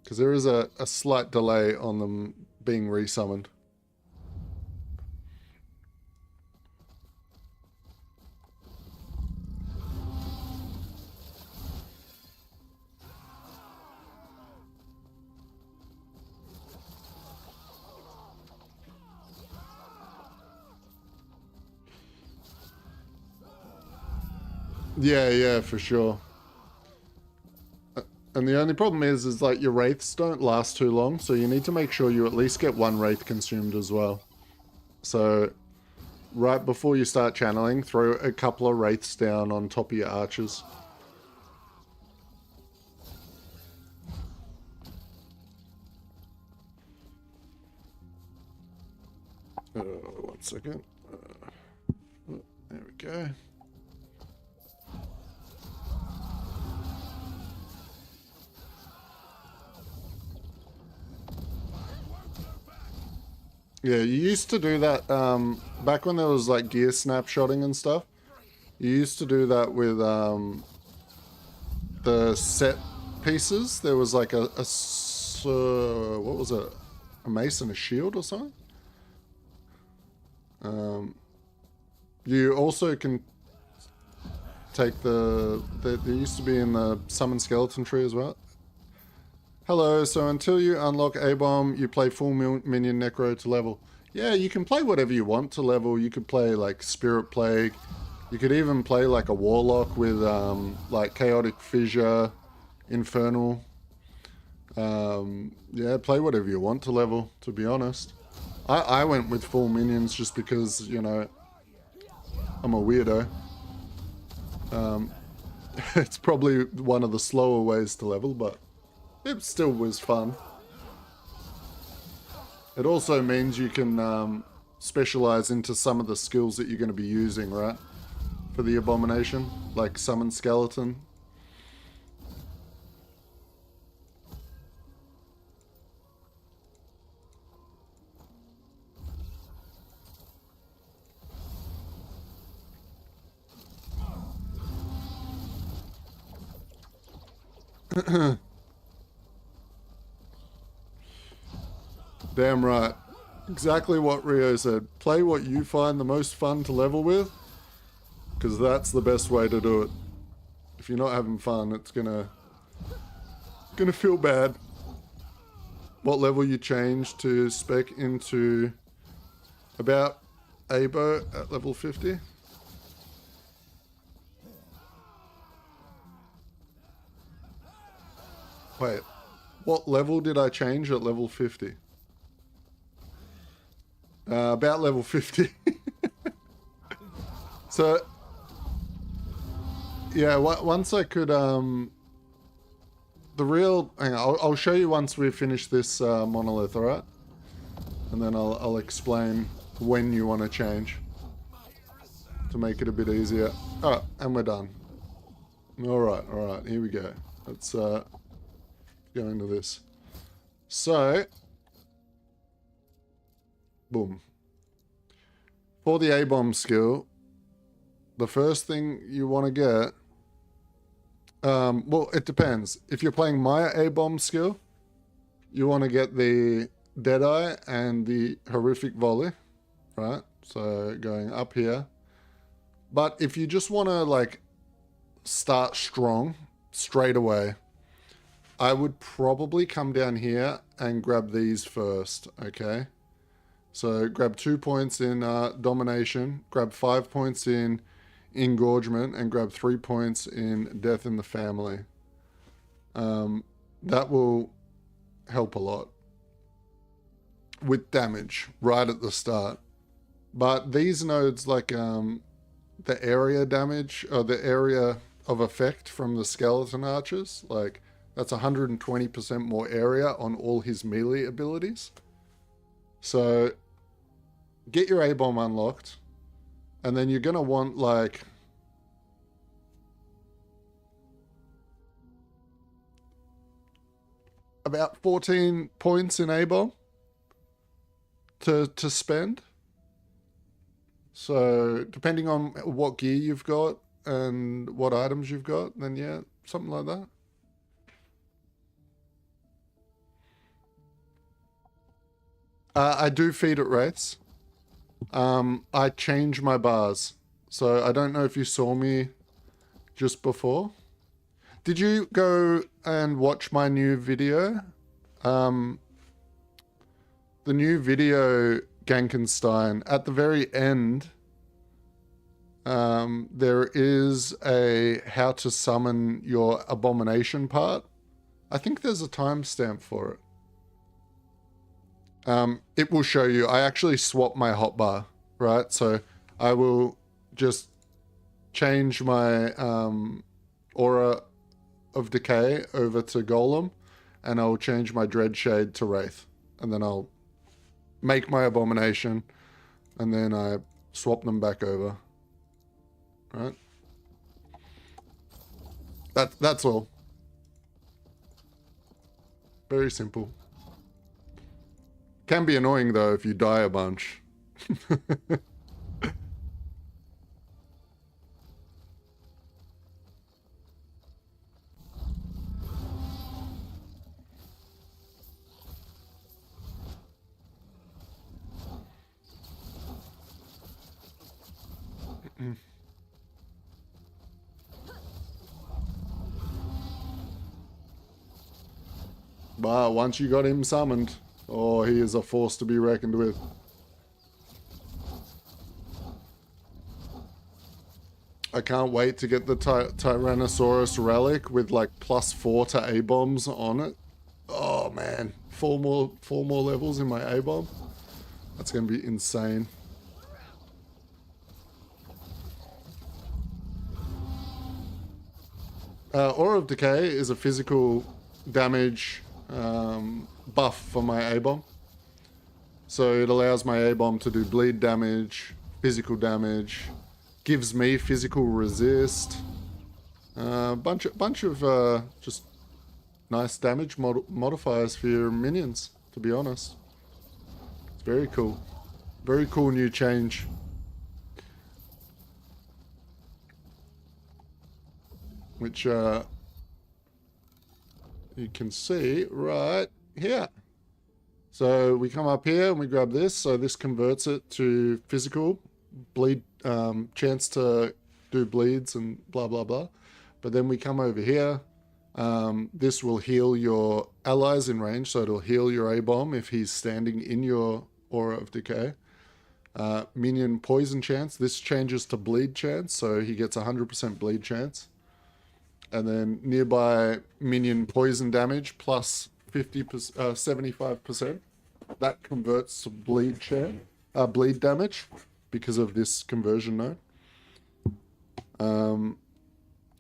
Because there is a slight delay on them being resummoned. Yeah, for sure. And the only problem is like your wraiths don't last too long, so you need to make sure you at least get one wraith consumed as well. So right before you start channeling, throw a couple of wraiths down on top of your archers. One second. There we go. Yeah, you used to do that back when there was like gear snapshotting and stuff. You used to do that with the set pieces. There was like what was it? A mace and a shield or something? You also can take there used to be in the summon skeleton tree as well. Hello, so until you unlock Abom, you play full Minion Necro to level. Yeah, you can play whatever you want to level. You could play like Spirit Plague. You could even play like a Warlock with like Chaotic Fissure, Infernal. Yeah, play whatever you want to level, to be honest. I went with full minions just because, you know, I'm a weirdo. It's probably one of the slower ways to level, but it still was fun. It also means you can specialize into some of the skills that you're going to be using, right? For the Abomination, like Summon Skeleton. Damn right. Exactly what Rio said. Play what you find the most fun to level with, because that's the best way to do it. If you're not having fun, it's gonna feel bad. What level you change to spec into about Abo at level 50? Wait, what level did I change at level 50? About level 50. So, yeah, once I could, the real, hang on, I'll show you once we finish this monolith, alright? And then I'll explain when you want to change to make it a bit easier. Alright, and we're done. Alright, here we go. Let's go into this. So, boom. For the Abom skill, the first thing you want to get, well, it depends. If you're playing my Abom skill, you want to get the Deadeye and the Horrific Volley, right? So going up here. But if you just want to like start strong straight away, I would probably come down here and grab these first, okay? So grab 2 points in Domination, grab 5 points in Engorgement, and grab 3 points in Death in the Family. That will help a lot with damage right at the start. But these nodes, like the area damage, or the area of effect from the Skeleton Archers, like that's 120% more area on all his melee abilities. So get your Abom unlocked, and then you're gonna want like about 14 points in Abom to spend. So depending on what gear you've got and what items you've got, then yeah, something like that. I do feed at Wraiths. I change my bars. So I don't know if you saw me just before. Did you go and watch my new video? The new video, Gankenstein, at the very end, there is a how to summon your Abomination part. I think there's a timestamp for it. It will show you. I actually swap my hotbar, right? So I will just change my Aura of Decay over to Golem, and I'll change my Dreadshade to Wraith, and then I'll make my Abomination, and then I swap them back over. Right? That's all. Very simple. Can be annoying though if you die a bunch. But once you got him summoned, oh, he is a force to be reckoned with. I can't wait to get the Tyrannosaurus relic with like +4 to A-bombs on it. Oh man, four more levels in my A-bomb. That's gonna be insane. Aura of Decay is a physical damage buff for my A-bomb. So it allows my A-bomb to do bleed damage, physical damage, gives me physical resist, bunch of just nice damage modifiers for your minions, to be honest. It's very cool. Very cool new change. Which you can see right here. So we come up here and we grab this. So this converts it to physical bleed, chance to do bleeds and blah blah blah. But then we come over here. This will heal your allies in range, so it'll heal your A-bomb if he's standing in your Aura of Decay. Minion poison chance. This changes to bleed chance, so he gets 100% bleed chance. And then nearby minion poison damage plus 75%. That converts to bleed damage because of this conversion node. And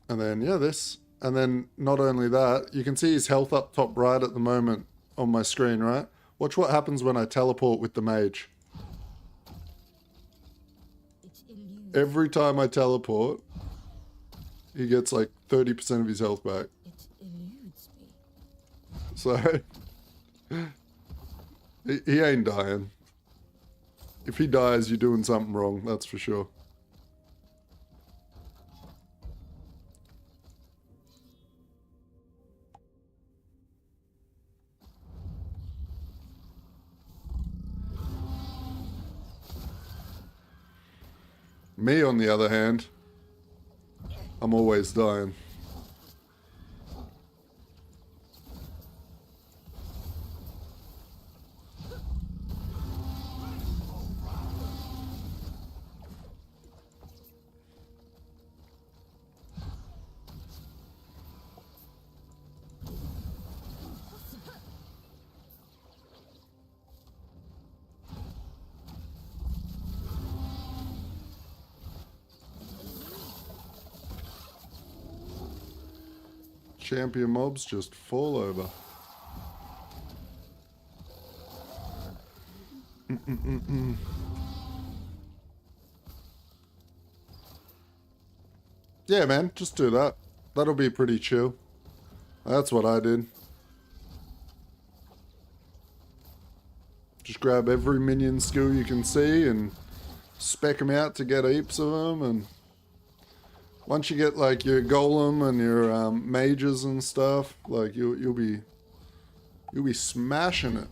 then, yeah, this. And then not only that, you can see his health up top right at the moment on my screen, right? Watch what happens when I teleport with the mage. Every time I teleport, he gets like 30% of his health back. It eludes me. So, he ain't dying. If he dies, you're doing something wrong, that's for sure. Me, on the other hand, I'm always dying. Champion mobs just fall over. Yeah, man, just do that. That'll be pretty chill. That's what I did. Just grab every minion skill you can see and spec them out to get heaps of them, and once you get like your golem and your mages and stuff, like you'll be smashing it.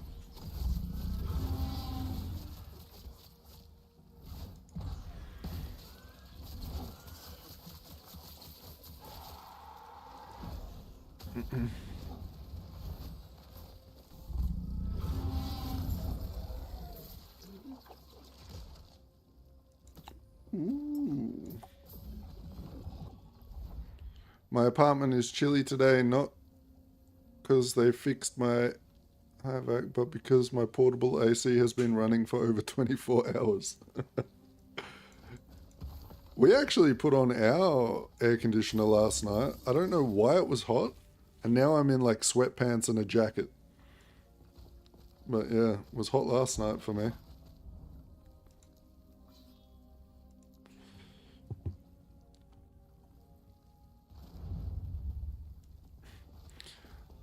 Ooh. My apartment is chilly today, not because they fixed my havoc, but because my portable AC has been running for over 24 hours. We actually put on our air conditioner last night. I don't know why it was hot, and now I'm in like sweatpants and a jacket. But yeah, it was hot last night for me.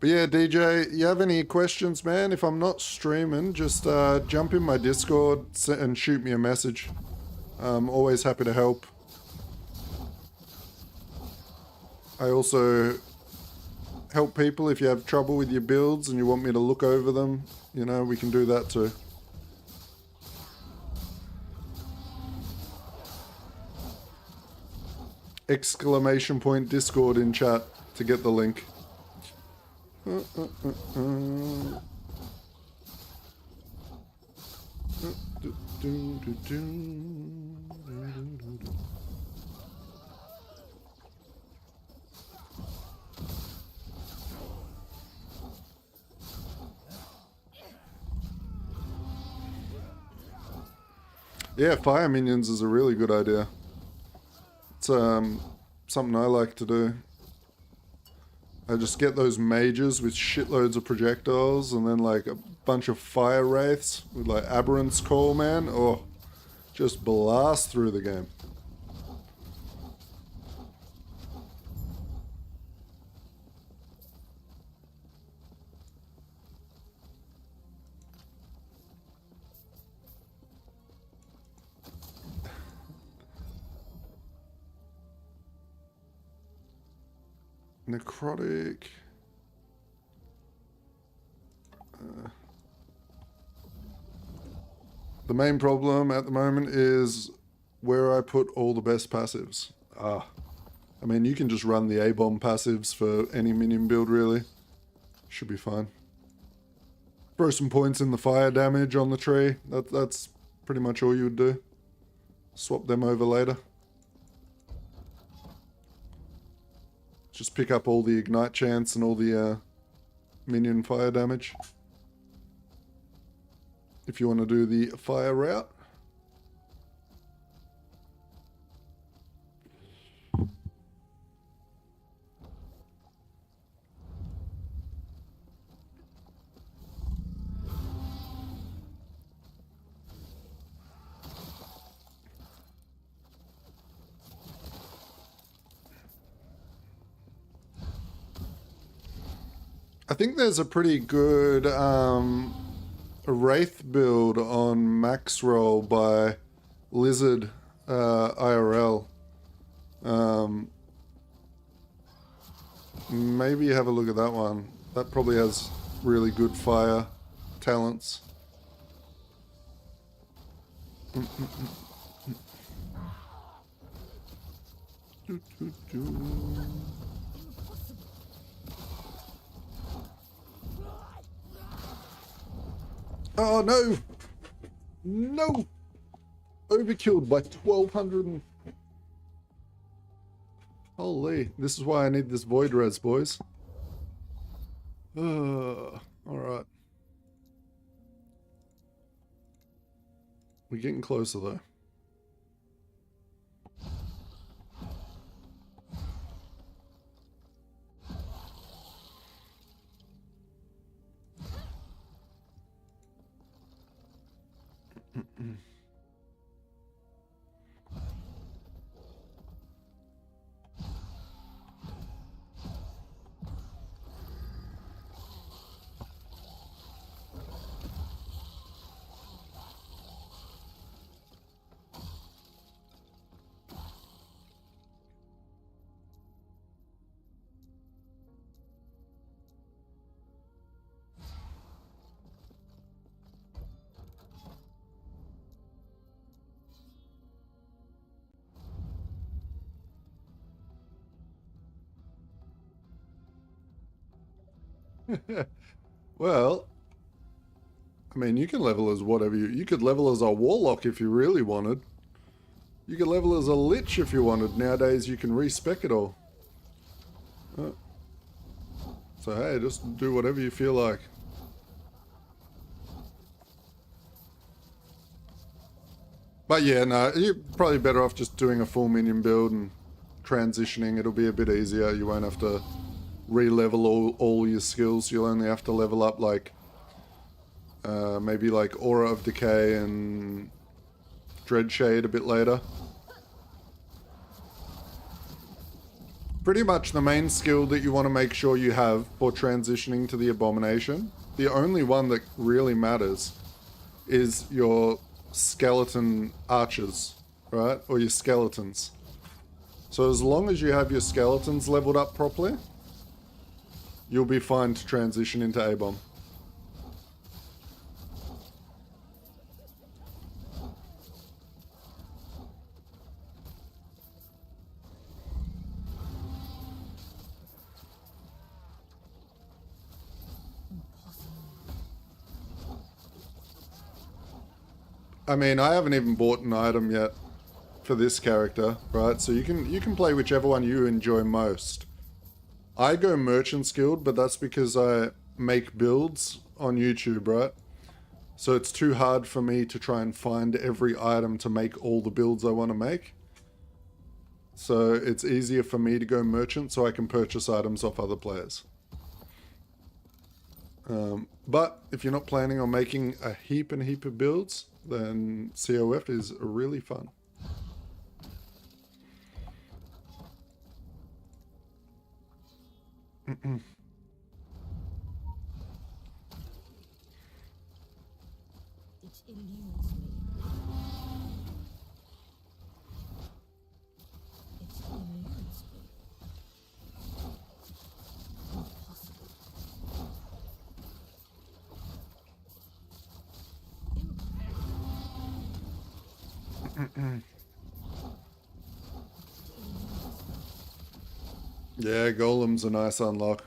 But yeah, DJ, you have any questions, man? If I'm not streaming, just jump in my Discord and shoot me a message. I'm always happy to help. I also help people if you have trouble with your builds and you want me to look over them. You know, we can do that too. Exclamation point Discord in chat to get the link. Yeah, fire minions is a really good idea. It's something I like to do. I just get those mages with shitloads of projectiles and then like a bunch of fire wraiths with like Aberrant's Call, man. Oh, just blast through the game. Necrotic. The main problem at the moment is where I put all the best passives. I mean, you can just run the Abom passives for any minion build, really. Should be fine. Throw some points in the fire damage on the tree. That's pretty much all you would do. Swap them over later. Just pick up all the ignite chance and all the minion fire damage. If you want to do the fire route. I think there's a pretty good Wraith build on max roll by Lizard IRL. Maybe have a look at that one. That probably has really good fire talents. Oh no! No! Overkilled by 1200 and... Holy, this is why I need this void res, boys. Alright. We're getting closer though. Well, I mean, you can level as whatever you could level as a warlock if you really wanted. You could level as a lich if you wanted. Nowadays, you can respec it all. So hey, just do whatever you feel like. But yeah, no, you're probably better off just doing a full minion build and transitioning. It'll be a bit easier. You won't have to re-level all your skills. You'll only have to level up like maybe like Aura of Decay and Dreadshade a bit later. Pretty much the main skill that you want to make sure you have for transitioning to the Abomination, the only one that really matters, is your skeleton archers, right? Or your skeletons. So as long as you have your skeletons leveled up properly, you'll be fine to transition into Abom. I mean, I haven't even bought an item yet for this character, right? So you can play whichever one you enjoy most. I go Merchant's Guild, but that's because I make builds on YouTube, right? So it's too hard for me to try and find every item to make all the builds I want to make. So it's easier for me to go Merchant so I can purchase items off other players. But if you're not planning on making a heap of builds, then COF is really fun. It eludes me. It eludes me. Impossible. Yeah, Golem's a nice unlock.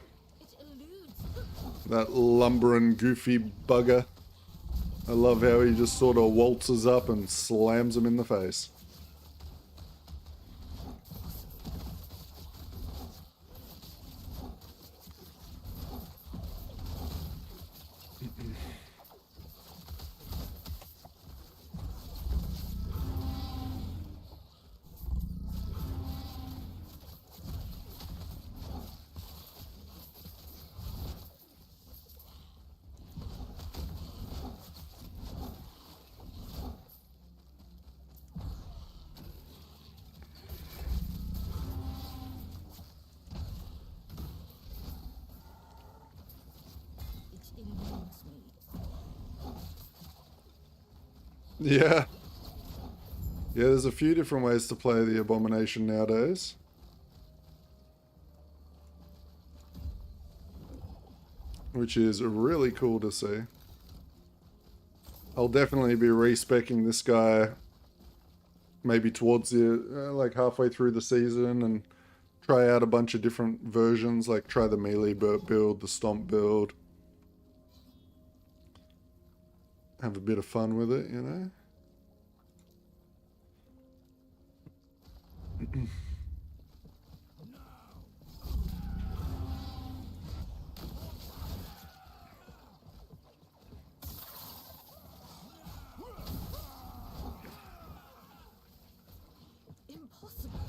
That lumbering, goofy bugger. I love how he just sort of waltzes up and slams him in the face. Yeah. Yeah, there's a few different ways to play the Abomination nowadays. Which is really cool to see. I'll definitely be respecing this guy maybe towards the, like halfway through the season and try out a bunch of different versions, like try the melee build, the stomp build. Have a bit of fun with it, you know? Impossible.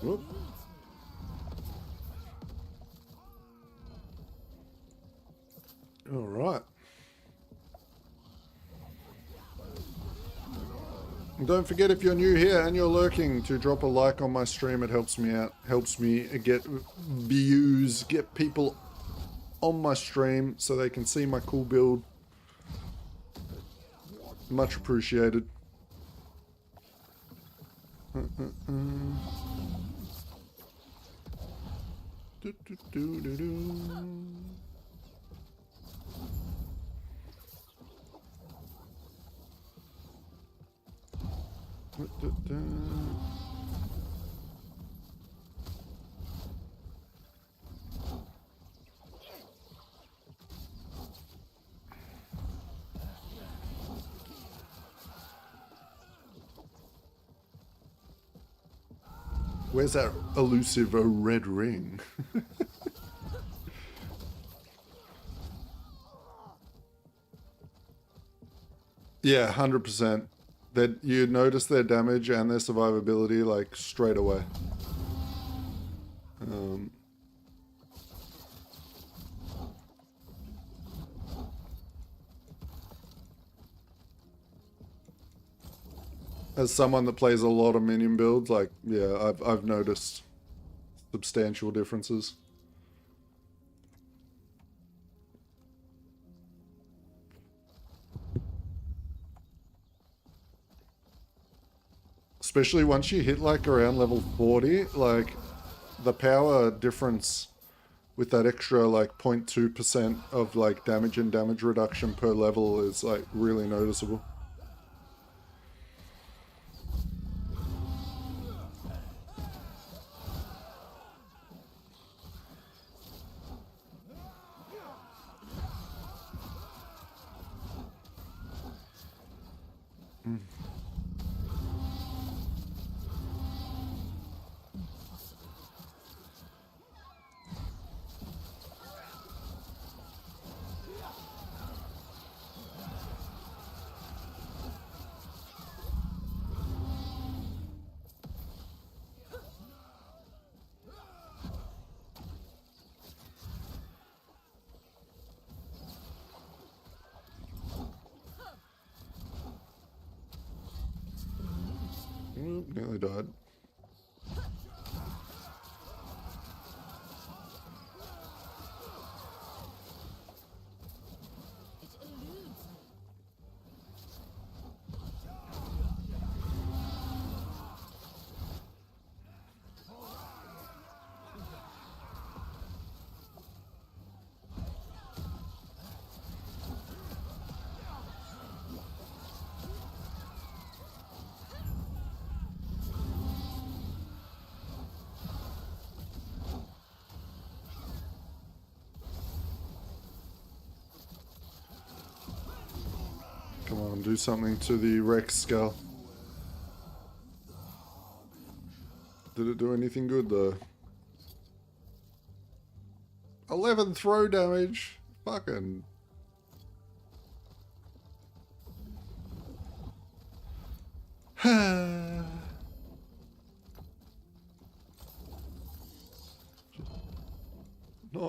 Whoop. All right. And don't forget, if you're new here and you're lurking, to drop a like on my stream. It helps me out, helps me get views, get people on my stream so they can see my cool build. Much appreciated. Do, do, do, do, do. Where's that elusive red ring? Yeah, 100%. That you notice their damage and their survivability like straight away. As someone that plays a lot of minion builds, like, yeah, I've noticed substantial differences. Especially once you hit like around level 40, like the power difference with that extra like 0.2% of like damage and damage reduction per level is like really noticeable. Nearly died. Come on, do something to the Rex skull. Did it do anything good though? 11 throw damage. Fucking.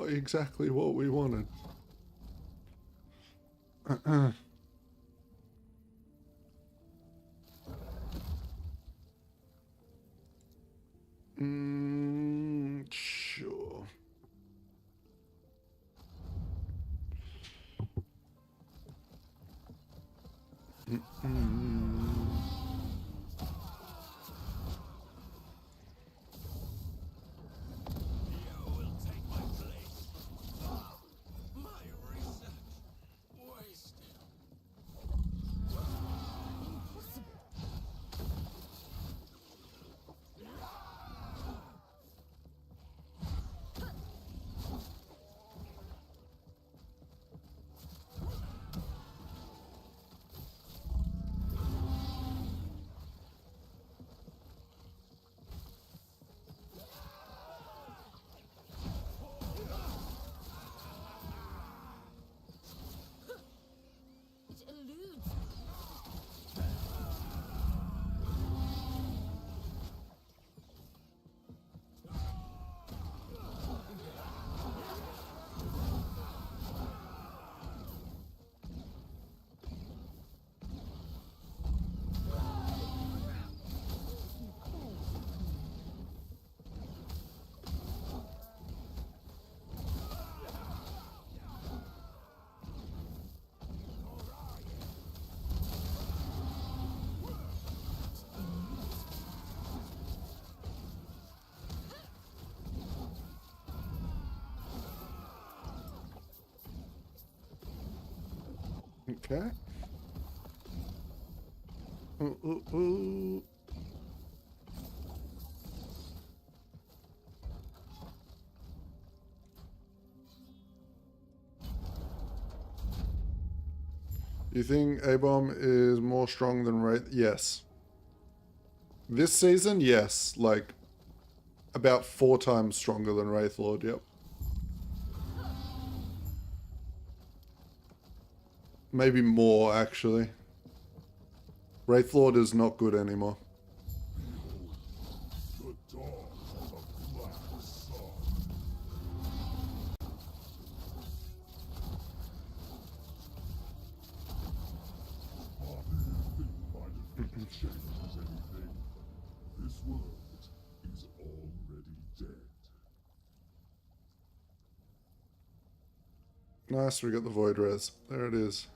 not exactly what we wanted. Sure. It eludes. Okay. Ooh, ooh, ooh. You think Abom is more strong than Wraith? Yes. This season, yes. Like, about 4 times stronger than Wraith Lord, yep. Maybe more, actually. Wraith Lord is not good anymore. This world is already dead. Nice, we got the Void Res. There it is.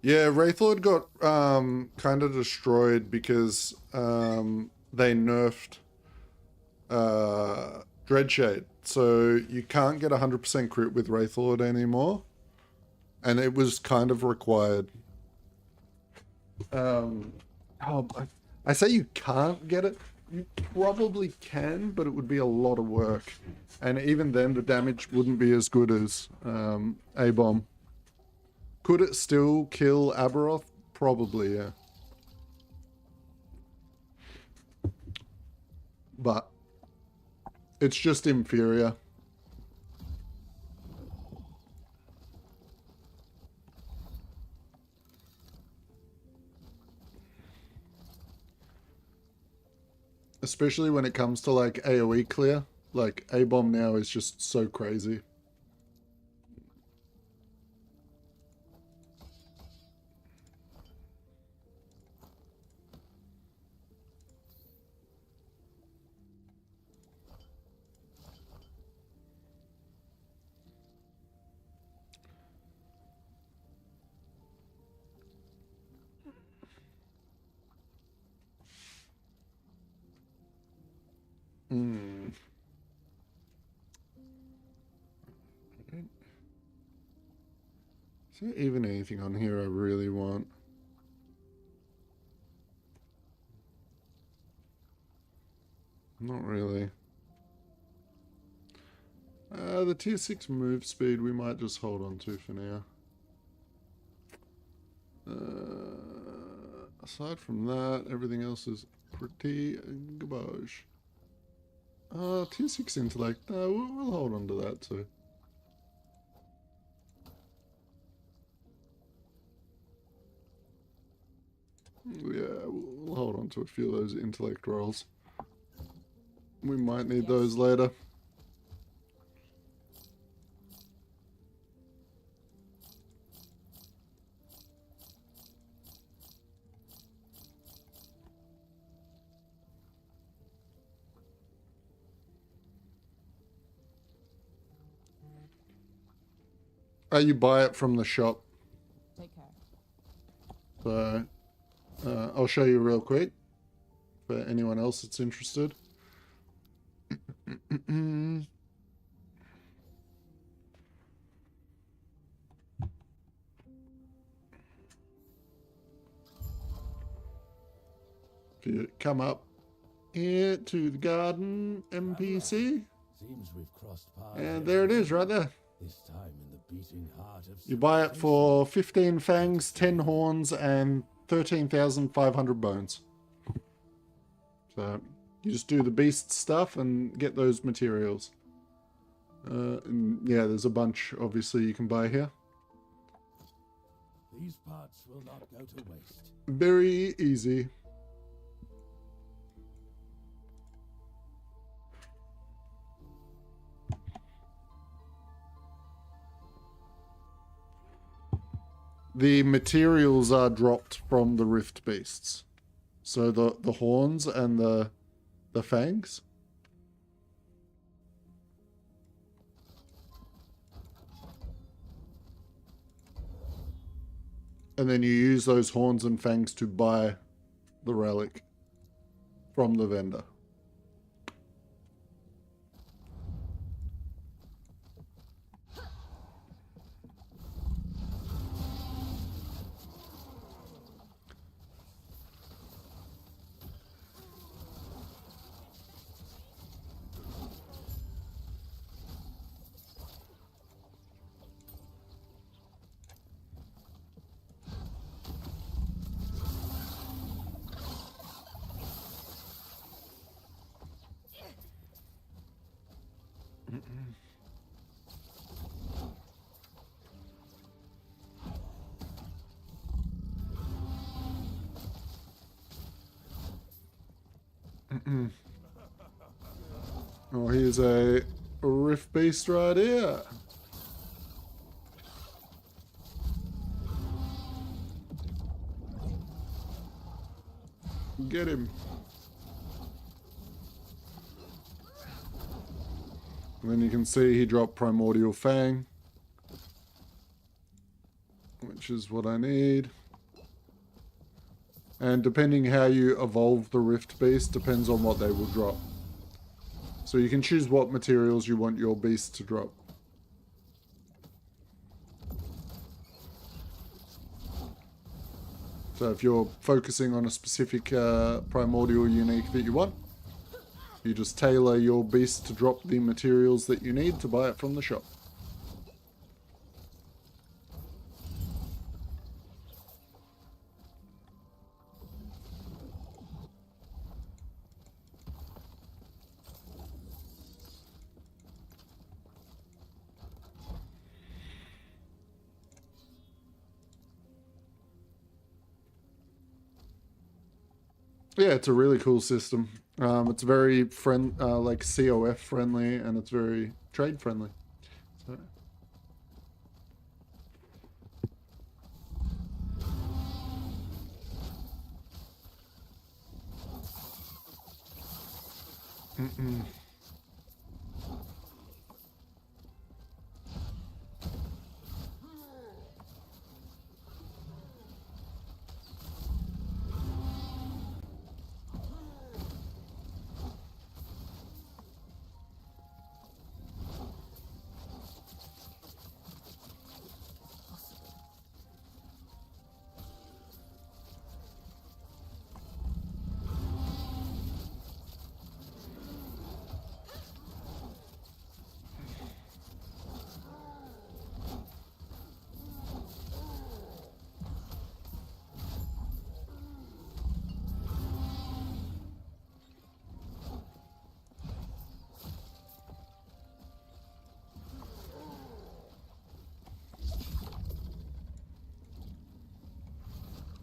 Yeah, Wraithlord got kind of destroyed because they nerfed Dreadshade. So you can't get 100% crit with Wraithlord anymore. And it was kind of required. I say you can't get it. You probably can, but it would be a lot of work. And even then, the damage wouldn't be as good as Abom. Could it still kill Aberoth? Probably, yeah. But it's just inferior. Especially when it comes to like AoE clear. Like Abom now is just so crazy. Is there even anything on here I really want? Not really. The tier 6 move speed we might just hold on to for now. Aside from that, everything else is pretty garbage. Tier 6 intellect. We'll hold on to that too. Yeah, we'll hold on to a few of those intellect rolls. We might need those later. You buy it from the shop. Take care. So, I'll show you real quick for anyone else that's interested. If you come up here to the garden NPC, Seems we've crossed paths. and there it is right there. This time in the beating heart of You buy it for 15 fangs, 10 horns, and 13,500 bones. So you just do the beast stuff and get those materials. And yeah, there's a bunch obviously you can buy here. These parts will not go to waste. Very easy. The materials are dropped from the rift beasts. So the horns and the fangs. And then you use those horns and fangs to buy the relic from the vendor. Oh, here's a rift beast right here. Get him. And then you can see he dropped Primordial Fang, which is what I need. And depending how you evolve the Rift Beast depends on what they will drop. So you can choose what materials you want your beast to drop. So if you're focusing on a specific primordial unique that you want, you just tailor your beast to drop the materials that you need to buy it from the shop. Yeah, it's a really cool system. It's very like COF friendly, and it's very trade friendly. So.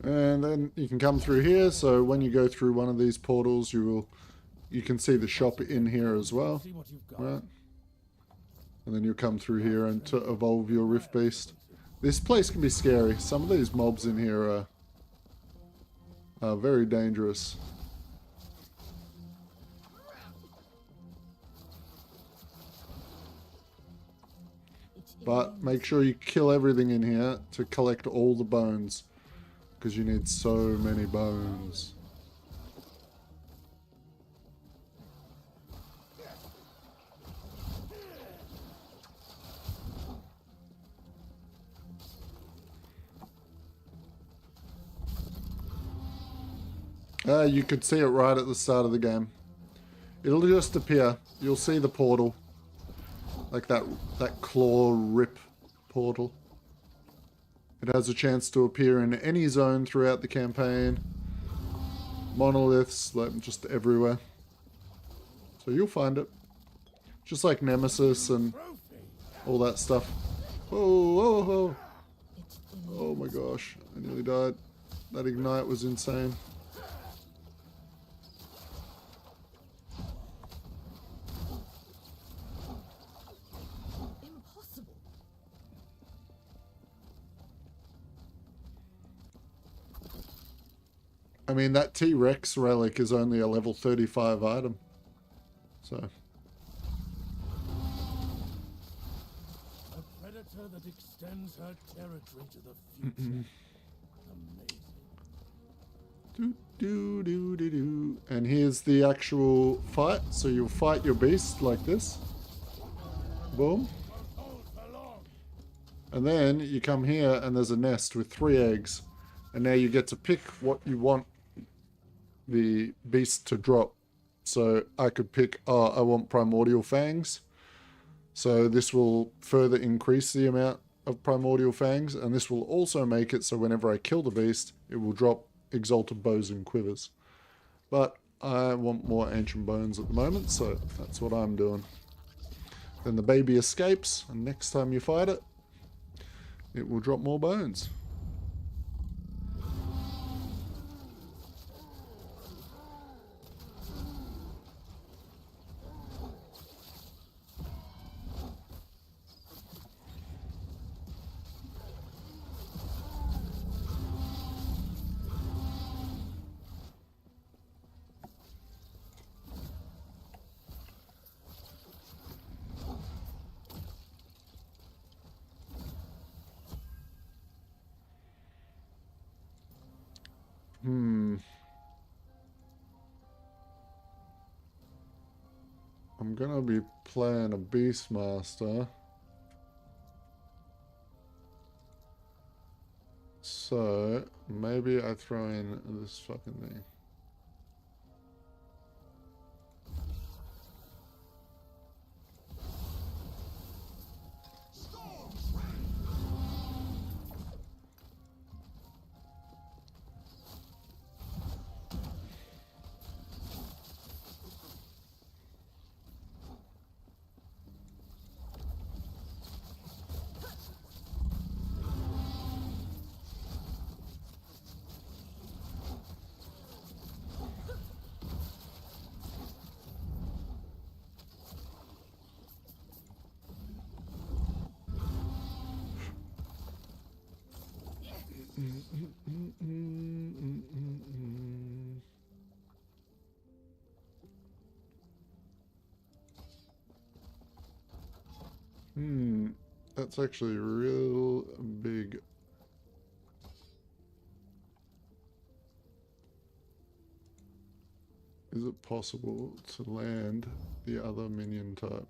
And then you can come through here, so when you go through one of these portals, you can see the shop in here as well. See what you've got. Right? And then you'll come through here and to evolve your Rift Beast. This place can be scary. Some of these mobs in here are very dangerous. But make sure you kill everything in here to collect all the bones, because you need so many bones. You could see it right at the start of the game. It'll just appear. You'll see the portal. Like that claw rip portal. It has a chance to appear in any zone throughout the campaign. Monoliths, like just everywhere. So you'll find it. Just like Nemesis and all that stuff. Whoa, whoa, whoa. Oh my gosh, I nearly died. That ignite was insane. I mean, that T-Rex relic is only a level 35 item. So. A predator that extends her territory to the future. Amazing. And here's the actual fight. So you'll fight your beast like this. Boom. And then you come here and there's a nest with 3 eggs. And now you get to pick what you want the beast to drop. So I could pick, I want primordial fangs. So this will further increase the amount of primordial fangs, and this will also make it so whenever I kill the beast, it will drop exalted bows and quivers. But I want more ancient bones at the moment, so that's what I'm doing. Then the baby escapes, and next time you fight it, it will drop more bones. I'm gonna be playing a Beastmaster. So maybe I throw in this fucking thing. That's actually real big. Is it possible to land the other minion type?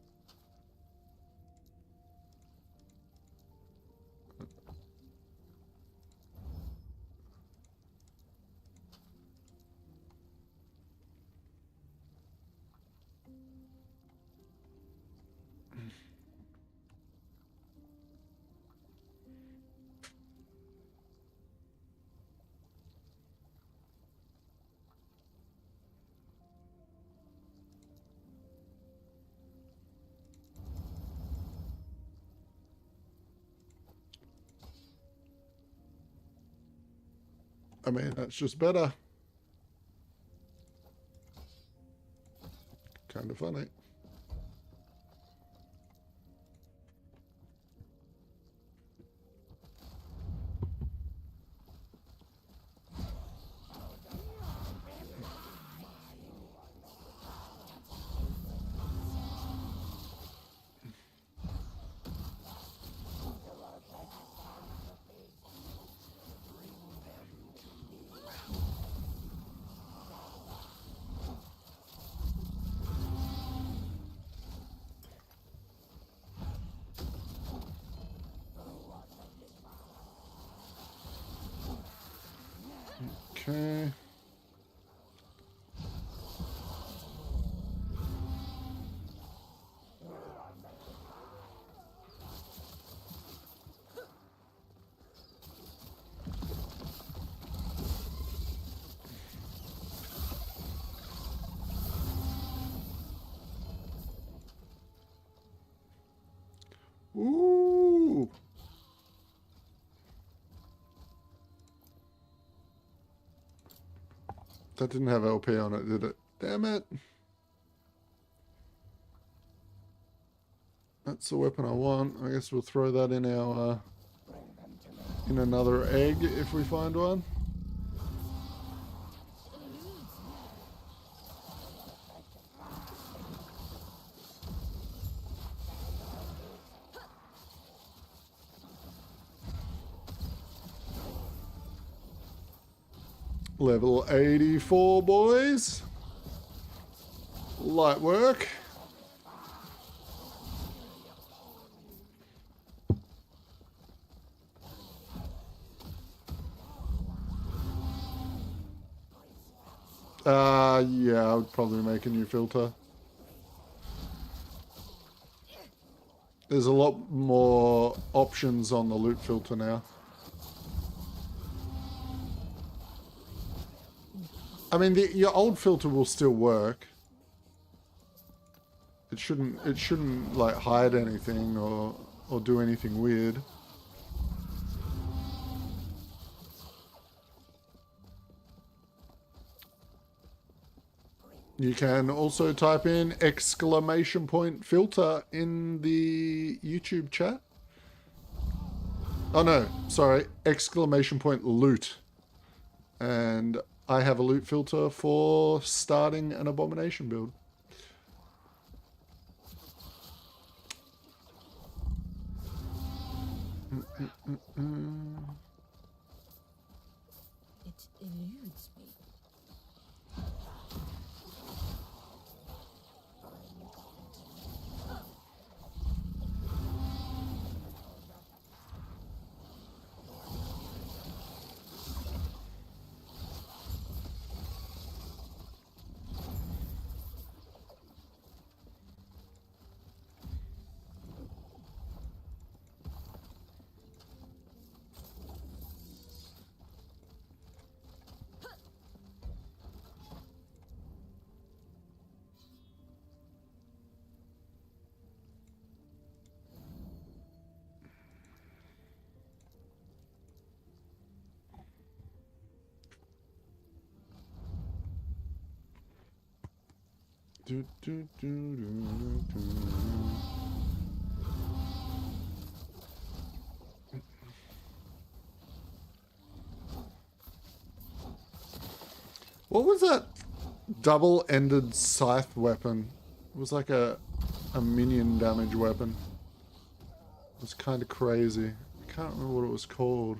I mean, that's just better. Kind of funny. Okay. Ooh. That didn't have LP on it, did it? Damn it. That's the weapon I want. I guess we'll throw that in our in another egg if we find one. Level 84, boys. Light work. Yeah, I would probably make a new filter. There's a lot more options on the loot filter now. I mean, your old filter will still work. It shouldn't like hide anything or do anything weird. You can also type in !filter in the YouTube chat. Oh no, sorry, !loot. And I have a loot filter for starting an Abomination build. It eludes me. What was that double-ended scythe weapon? It was like a minion damage weapon. It was kind of crazy. I can't remember what it was called.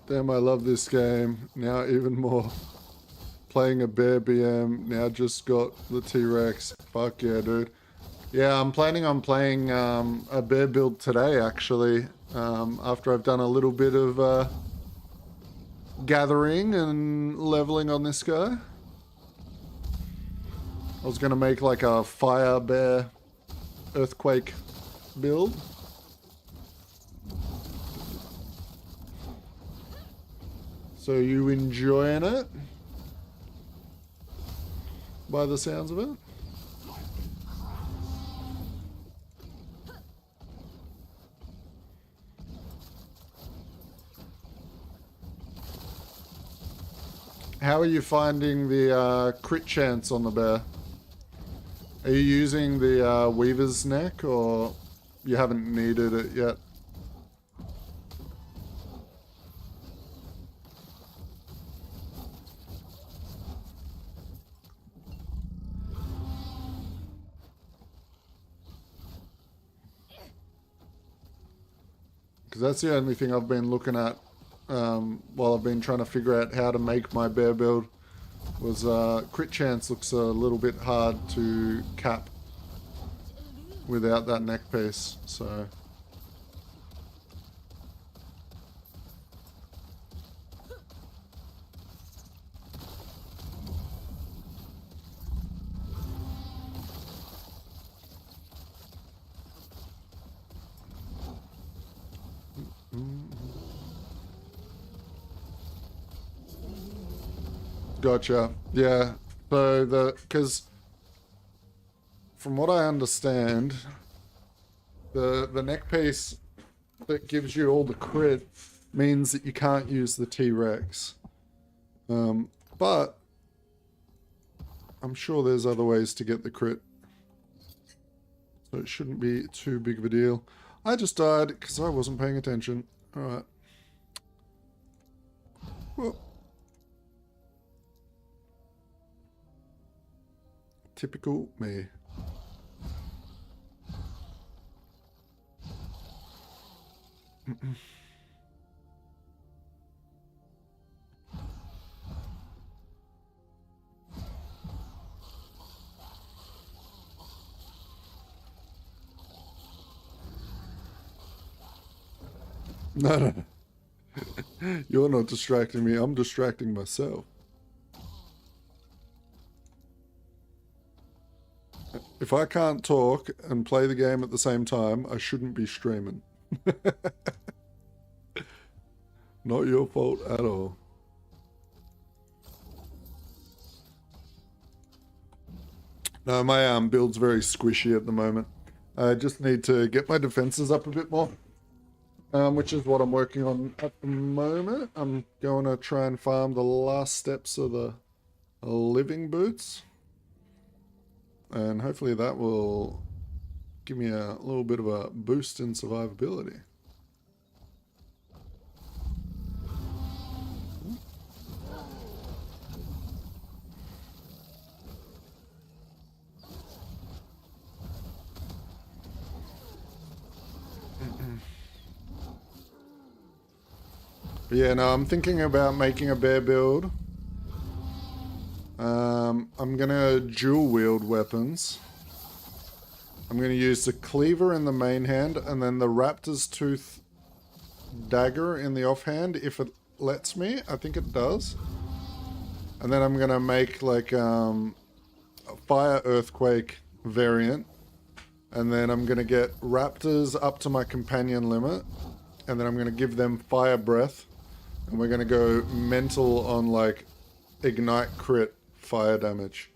Damn, I love this game. Now even more. Playing a bear BM. Now just got the T-Rex. Fuck yeah, dude. Yeah, I'm planning on playing a bear build today, actually. After I've done a little bit of gathering and leveling on this guy. I was going to make like a fire bear earthquake build. So you enjoying it? By the sounds of it? How are you finding the crit chance on the bear? Are you using the Weaver's Neck, or you haven't needed it yet? Because that's the only thing I've been looking at while I've been trying to figure out how to make my bear build. Was crit chance looks a little bit hard to cap without that neck piece, so... Gotcha. Yeah. So because from what I understand, the neck piece that gives you all the crit means that you can't use the T-Rex. But I'm sure there's other ways to get the crit. So it shouldn't be too big of a deal. I just died because I wasn't paying attention. Alright. Well. Typical me. No. You're not distracting me. I'm distracting myself. If I can't talk and play the game at the same time, I shouldn't be streaming. Not your fault at all. No, my build's very squishy at the moment. I just need to get my defenses up a bit more. Which is what I'm working on at the moment. I'm going to try and farm the last steps of the living boots. And hopefully that will give me a little bit of a boost in survivability. But yeah, no, I'm thinking about making a bear build. I'm gonna dual wield weapons. I'm gonna use the cleaver in the main hand and then the raptor's tooth dagger in the offhand if it lets me. I think it does. And then I'm gonna make like a fire earthquake variant. And then I'm gonna get raptors up to my companion limit. And then I'm gonna give them fire breath. And we're gonna go mental on like ignite crit fire damage.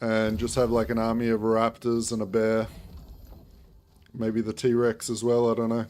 And just have like an army of raptors and a bear. Maybe the T-Rex as well, I don't know.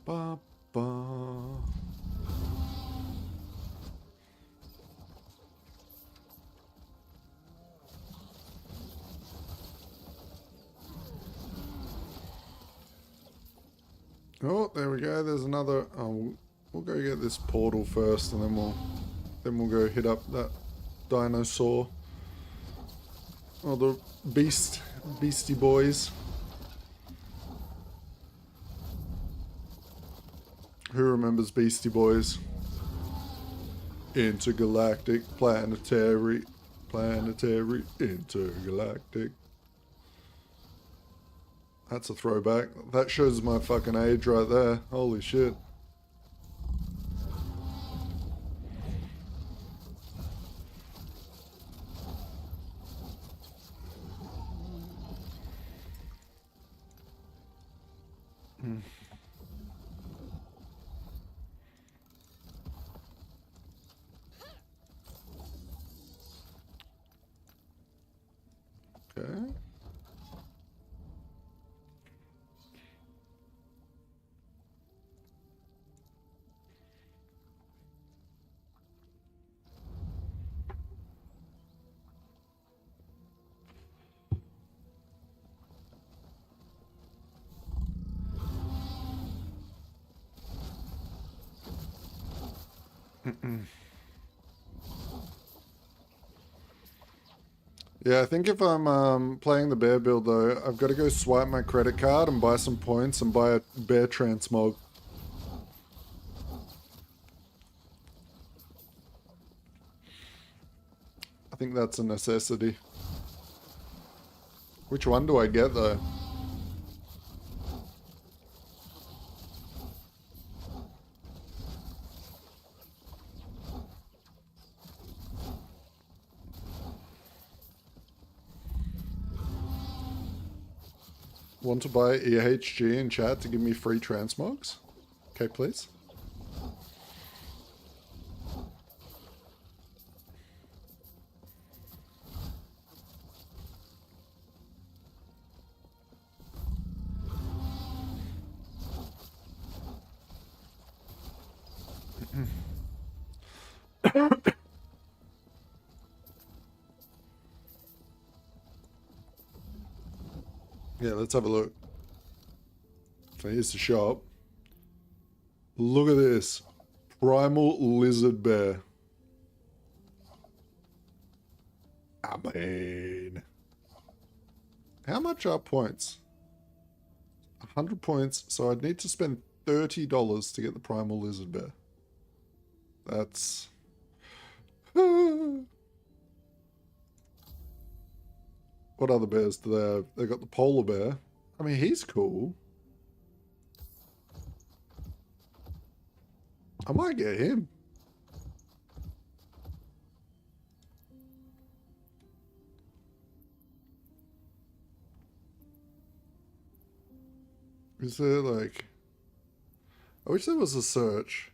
Ba, ba. Oh, there we go. There's another. Oh, we'll go get this portal first, and then we'll go hit up that dinosaur. Oh, the beastie boys. Who remembers Beastie Boys? Intergalactic, planetary, intergalactic. That's a throwback. That shows my fucking age right there. Holy shit. Okay. Yeah, I think if I'm playing the bear build though, I've got to go swipe my credit card and buy some points and buy a bear transmog. I think that's a necessity. Which one do I get though? Want to buy EHG in chat to give me free transmogs? Okay, please. Yeah, let's have a look. So here's the shop. Look at this. Primal lizard bear. I mean, how much are points? 100 points, so I'd need to spend $30 to get the primal lizard bear. That's... What other bears do they have? They got the polar bear. I mean, he's cool. I might get him. Is there like... I wish there was a search.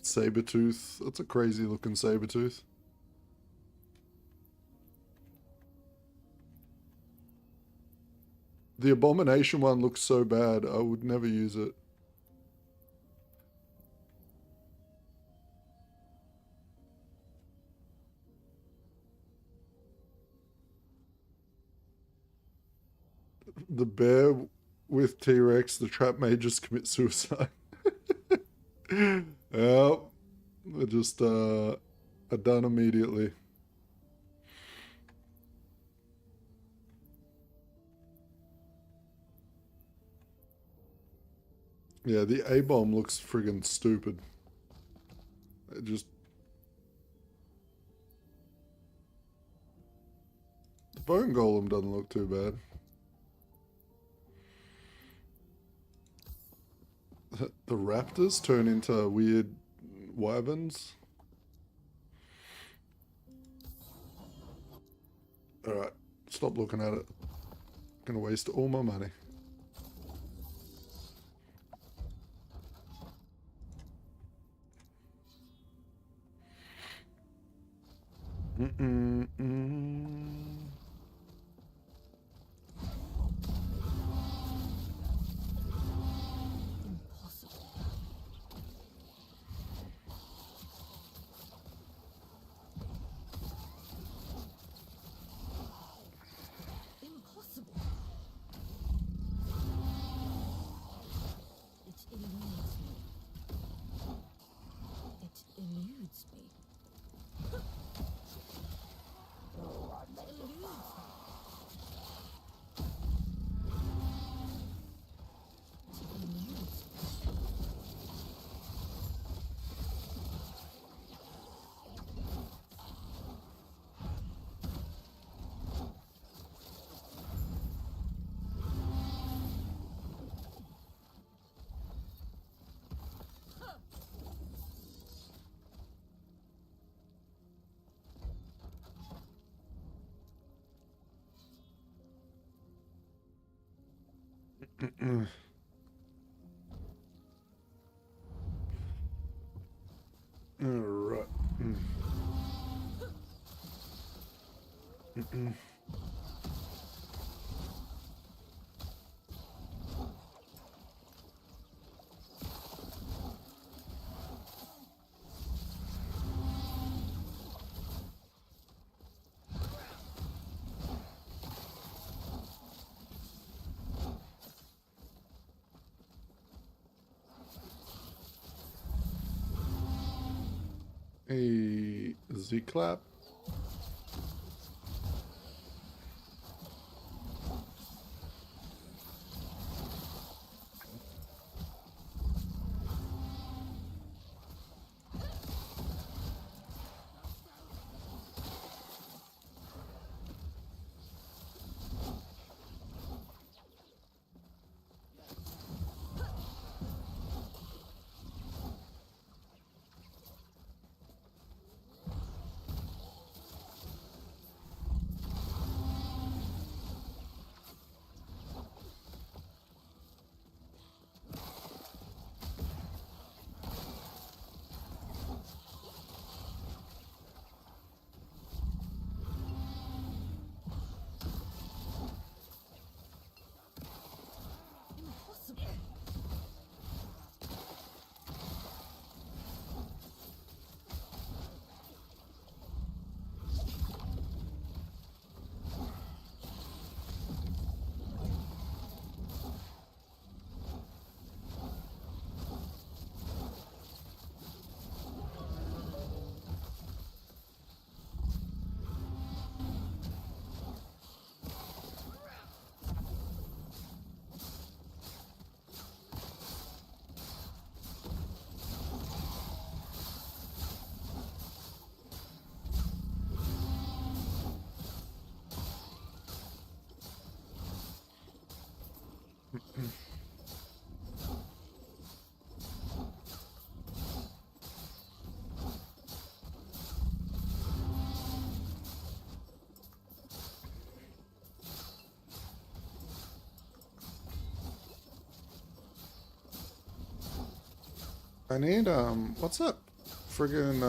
Sabertooth. That's a crazy looking Sabertooth. The Abomination one looks so bad, I would never use it. The bear with T-Rex, the trap may just commit suicide. Yep. I just are done immediately. Yeah, the Abom looks friggin' stupid. It just... The bone golem doesn't look too bad. The raptors turn into weird wyverns. Alright, stop looking at it. Gonna waste all my money. Alright. A Z-clap. I need, what's that friggin',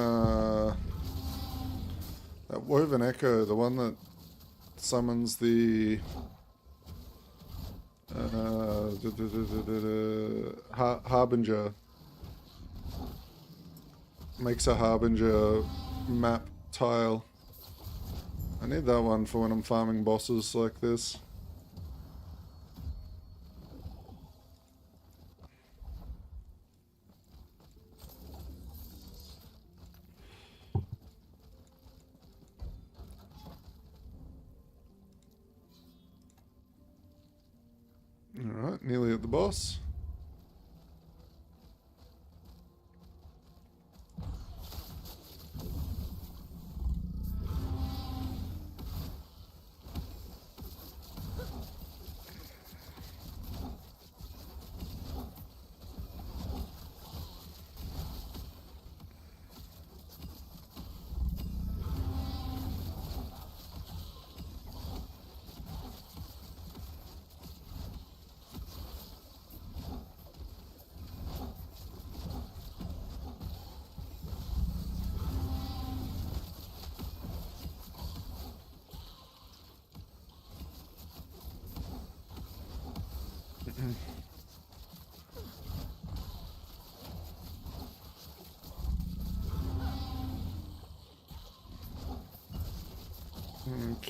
that woven echo, the one that summons the, Harbinger. Makes a Harbinger map tile. I need that one for when I'm farming bosses like this. Alright, nearly at the boss.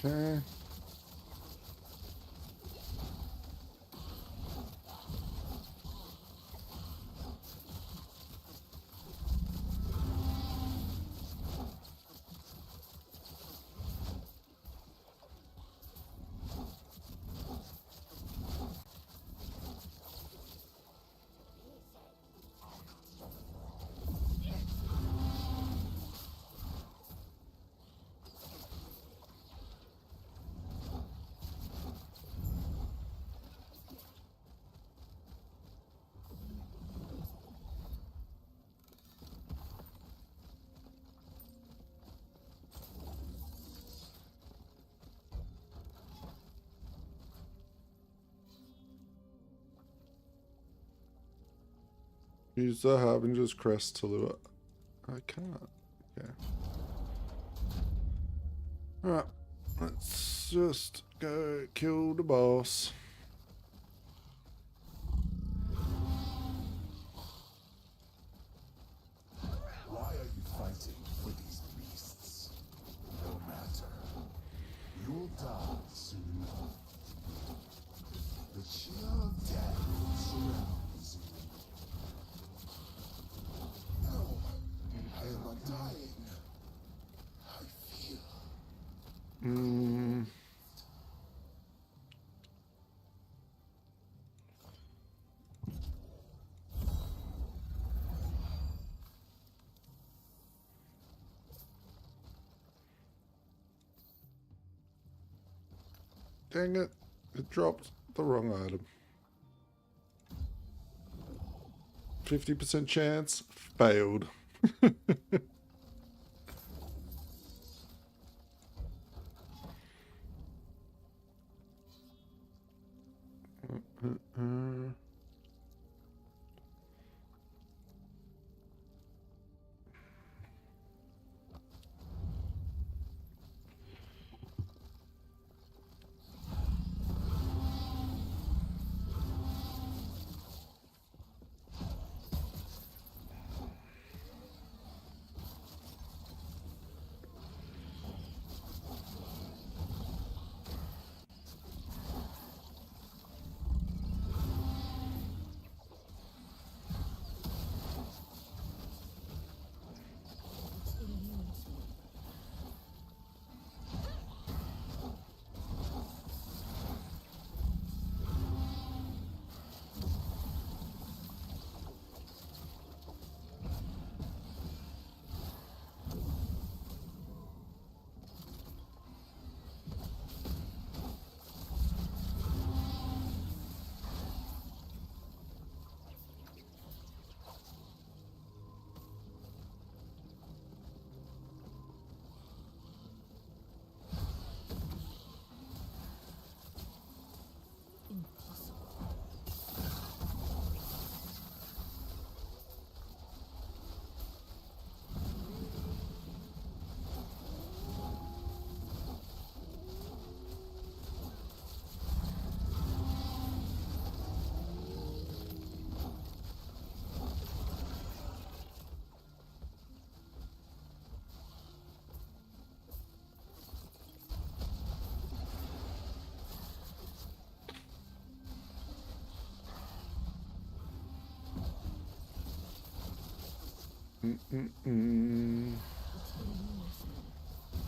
Okay. Use the Harbinger's Crest to lure. I can't. Okay. Alright. Let's just go kill the boss. Why are you fighting for these beasts? No matter. You'll die soon enough. The chill of death surrounds you. No, I am not dying. I feel. Dang it. It dropped the wrong item. 50% chance. Failed.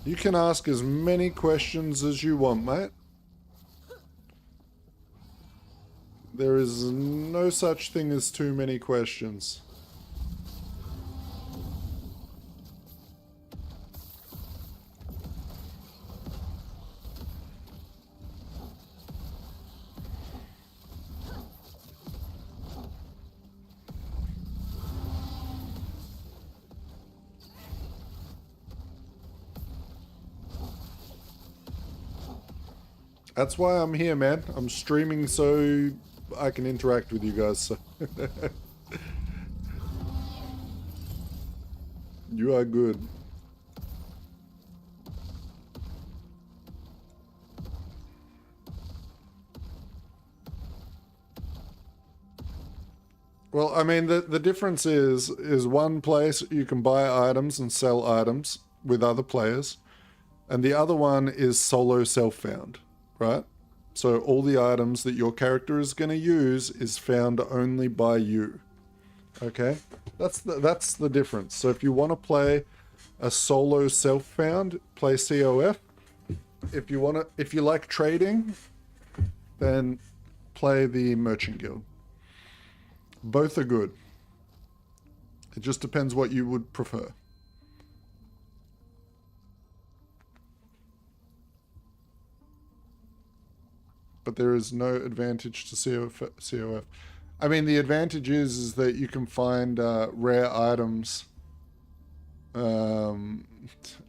You can ask as many questions as you want, mate. There is no such thing as too many questions. That's why I'm here, man. I'm streaming so I can interact with you guys. So. You are good. Well, I mean, the difference is one place you can buy items and sell items with other players, and the other one is solo self-found. Right? So all the items that your character is going to use is found only by you. Okay? That's the difference. So if you want to play a solo self-found, play COF. If you like trading, then play the Merchant Guild. Both are good. It just depends what you would prefer. But there is no advantage to COF. I mean, the advantage is that you can find rare items a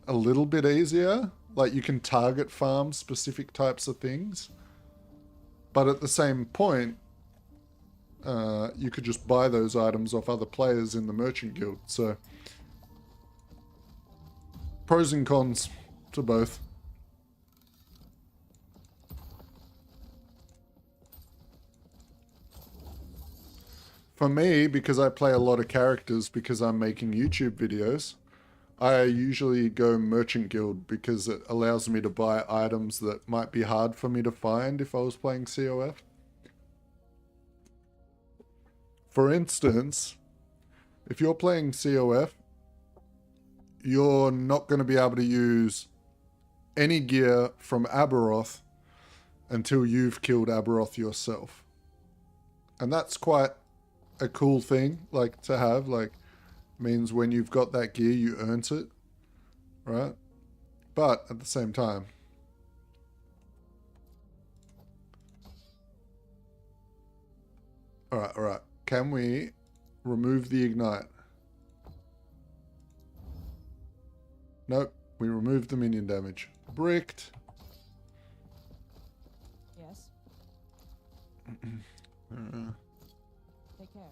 little bit easier. Like, you can target farm specific types of things. But at the same point, you could just buy those items off other players in the merchant guild. So pros and cons to both. For me, because I play a lot of characters because I'm making YouTube videos, I usually go merchant guild because it allows me to buy items that might be hard for me to find if I was playing COF. For instance, if you're playing COF, you're not going to be able to use any gear from Aberoth until you've killed Aberoth yourself. And that's quite a cool thing, like, to have. Like, means when you've got that gear, you earned it, right? But at the same time, all right. Can we remove the ignite? Nope. We removed the minion damage. Bricked. Yes. Take care.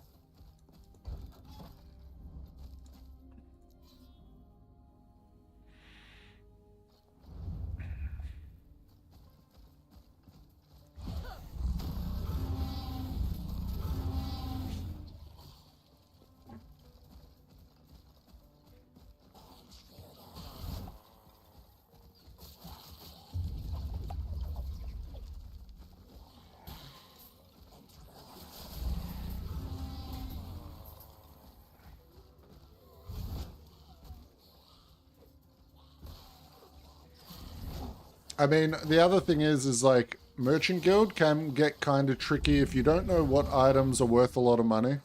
I mean, the other thing is like, Merchant Guild can get kind of tricky if you don't know what items are worth a lot of money.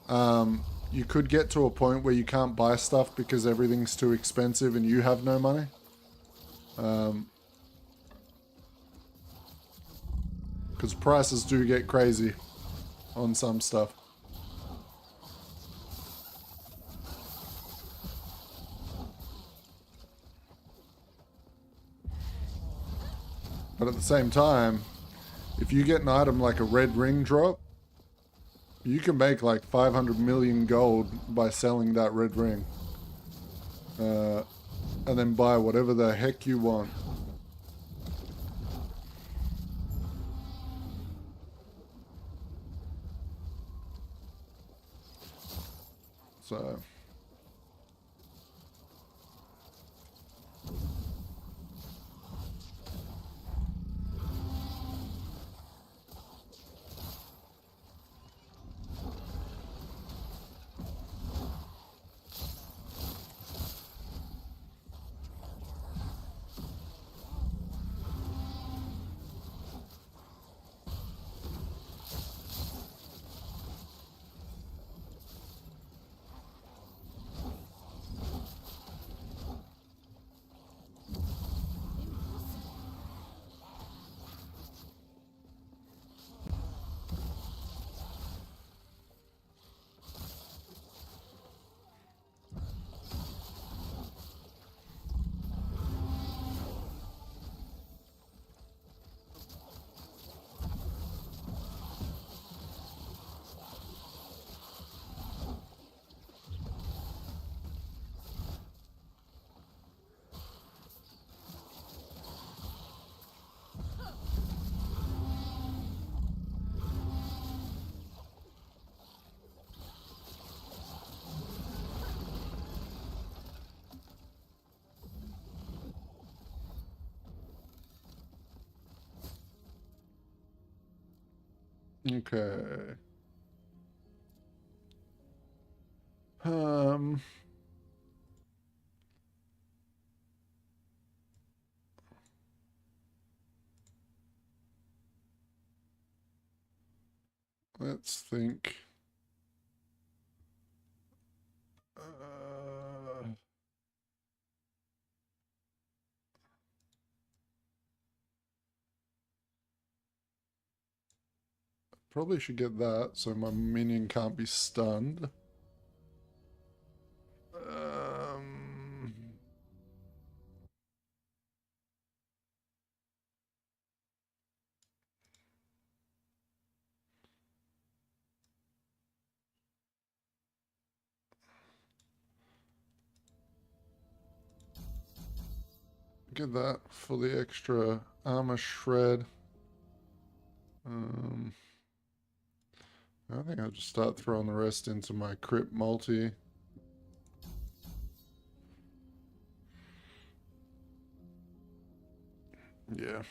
You could get to a point where you can't buy stuff because everything's too expensive and you have no money. Because prices do get crazy on some stuff. But at the same time, if you get an item like a red ring drop, you can make like 500 million gold by selling that red ring. And then buy whatever the heck you want. So... Okay. Let's think. Probably should get that so my minion can't be stunned. get that for the extra armor shred. I think I'll just start throwing the rest into my crypt multi. Yeah.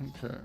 Okay.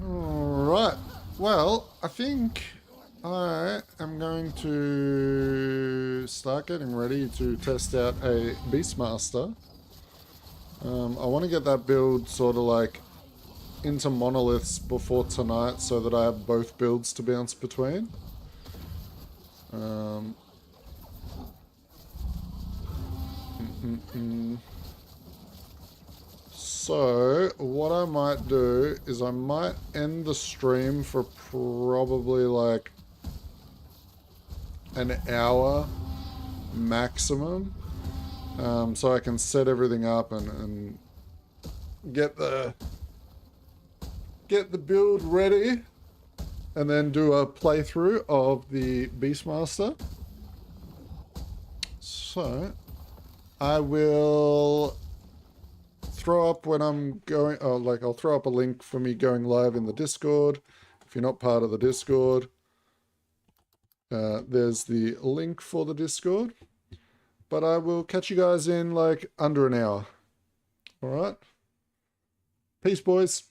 Alright, well, I think I am going to start getting ready to test out a Beastmaster. I want to get that build sort of like into monoliths before tonight so that I have both builds to bounce between. So, what I might do is I might end the stream for probably like an hour maximum. So I can set everything up and get the build ready and then do a playthrough of the Beastmaster. So, I will throw up when I'm going, I'll throw up a link for me going live in the Discord. If you're not part of the Discord, there's the link for the Discord. But I will catch you guys in like under an hour. All right. Peace, boys.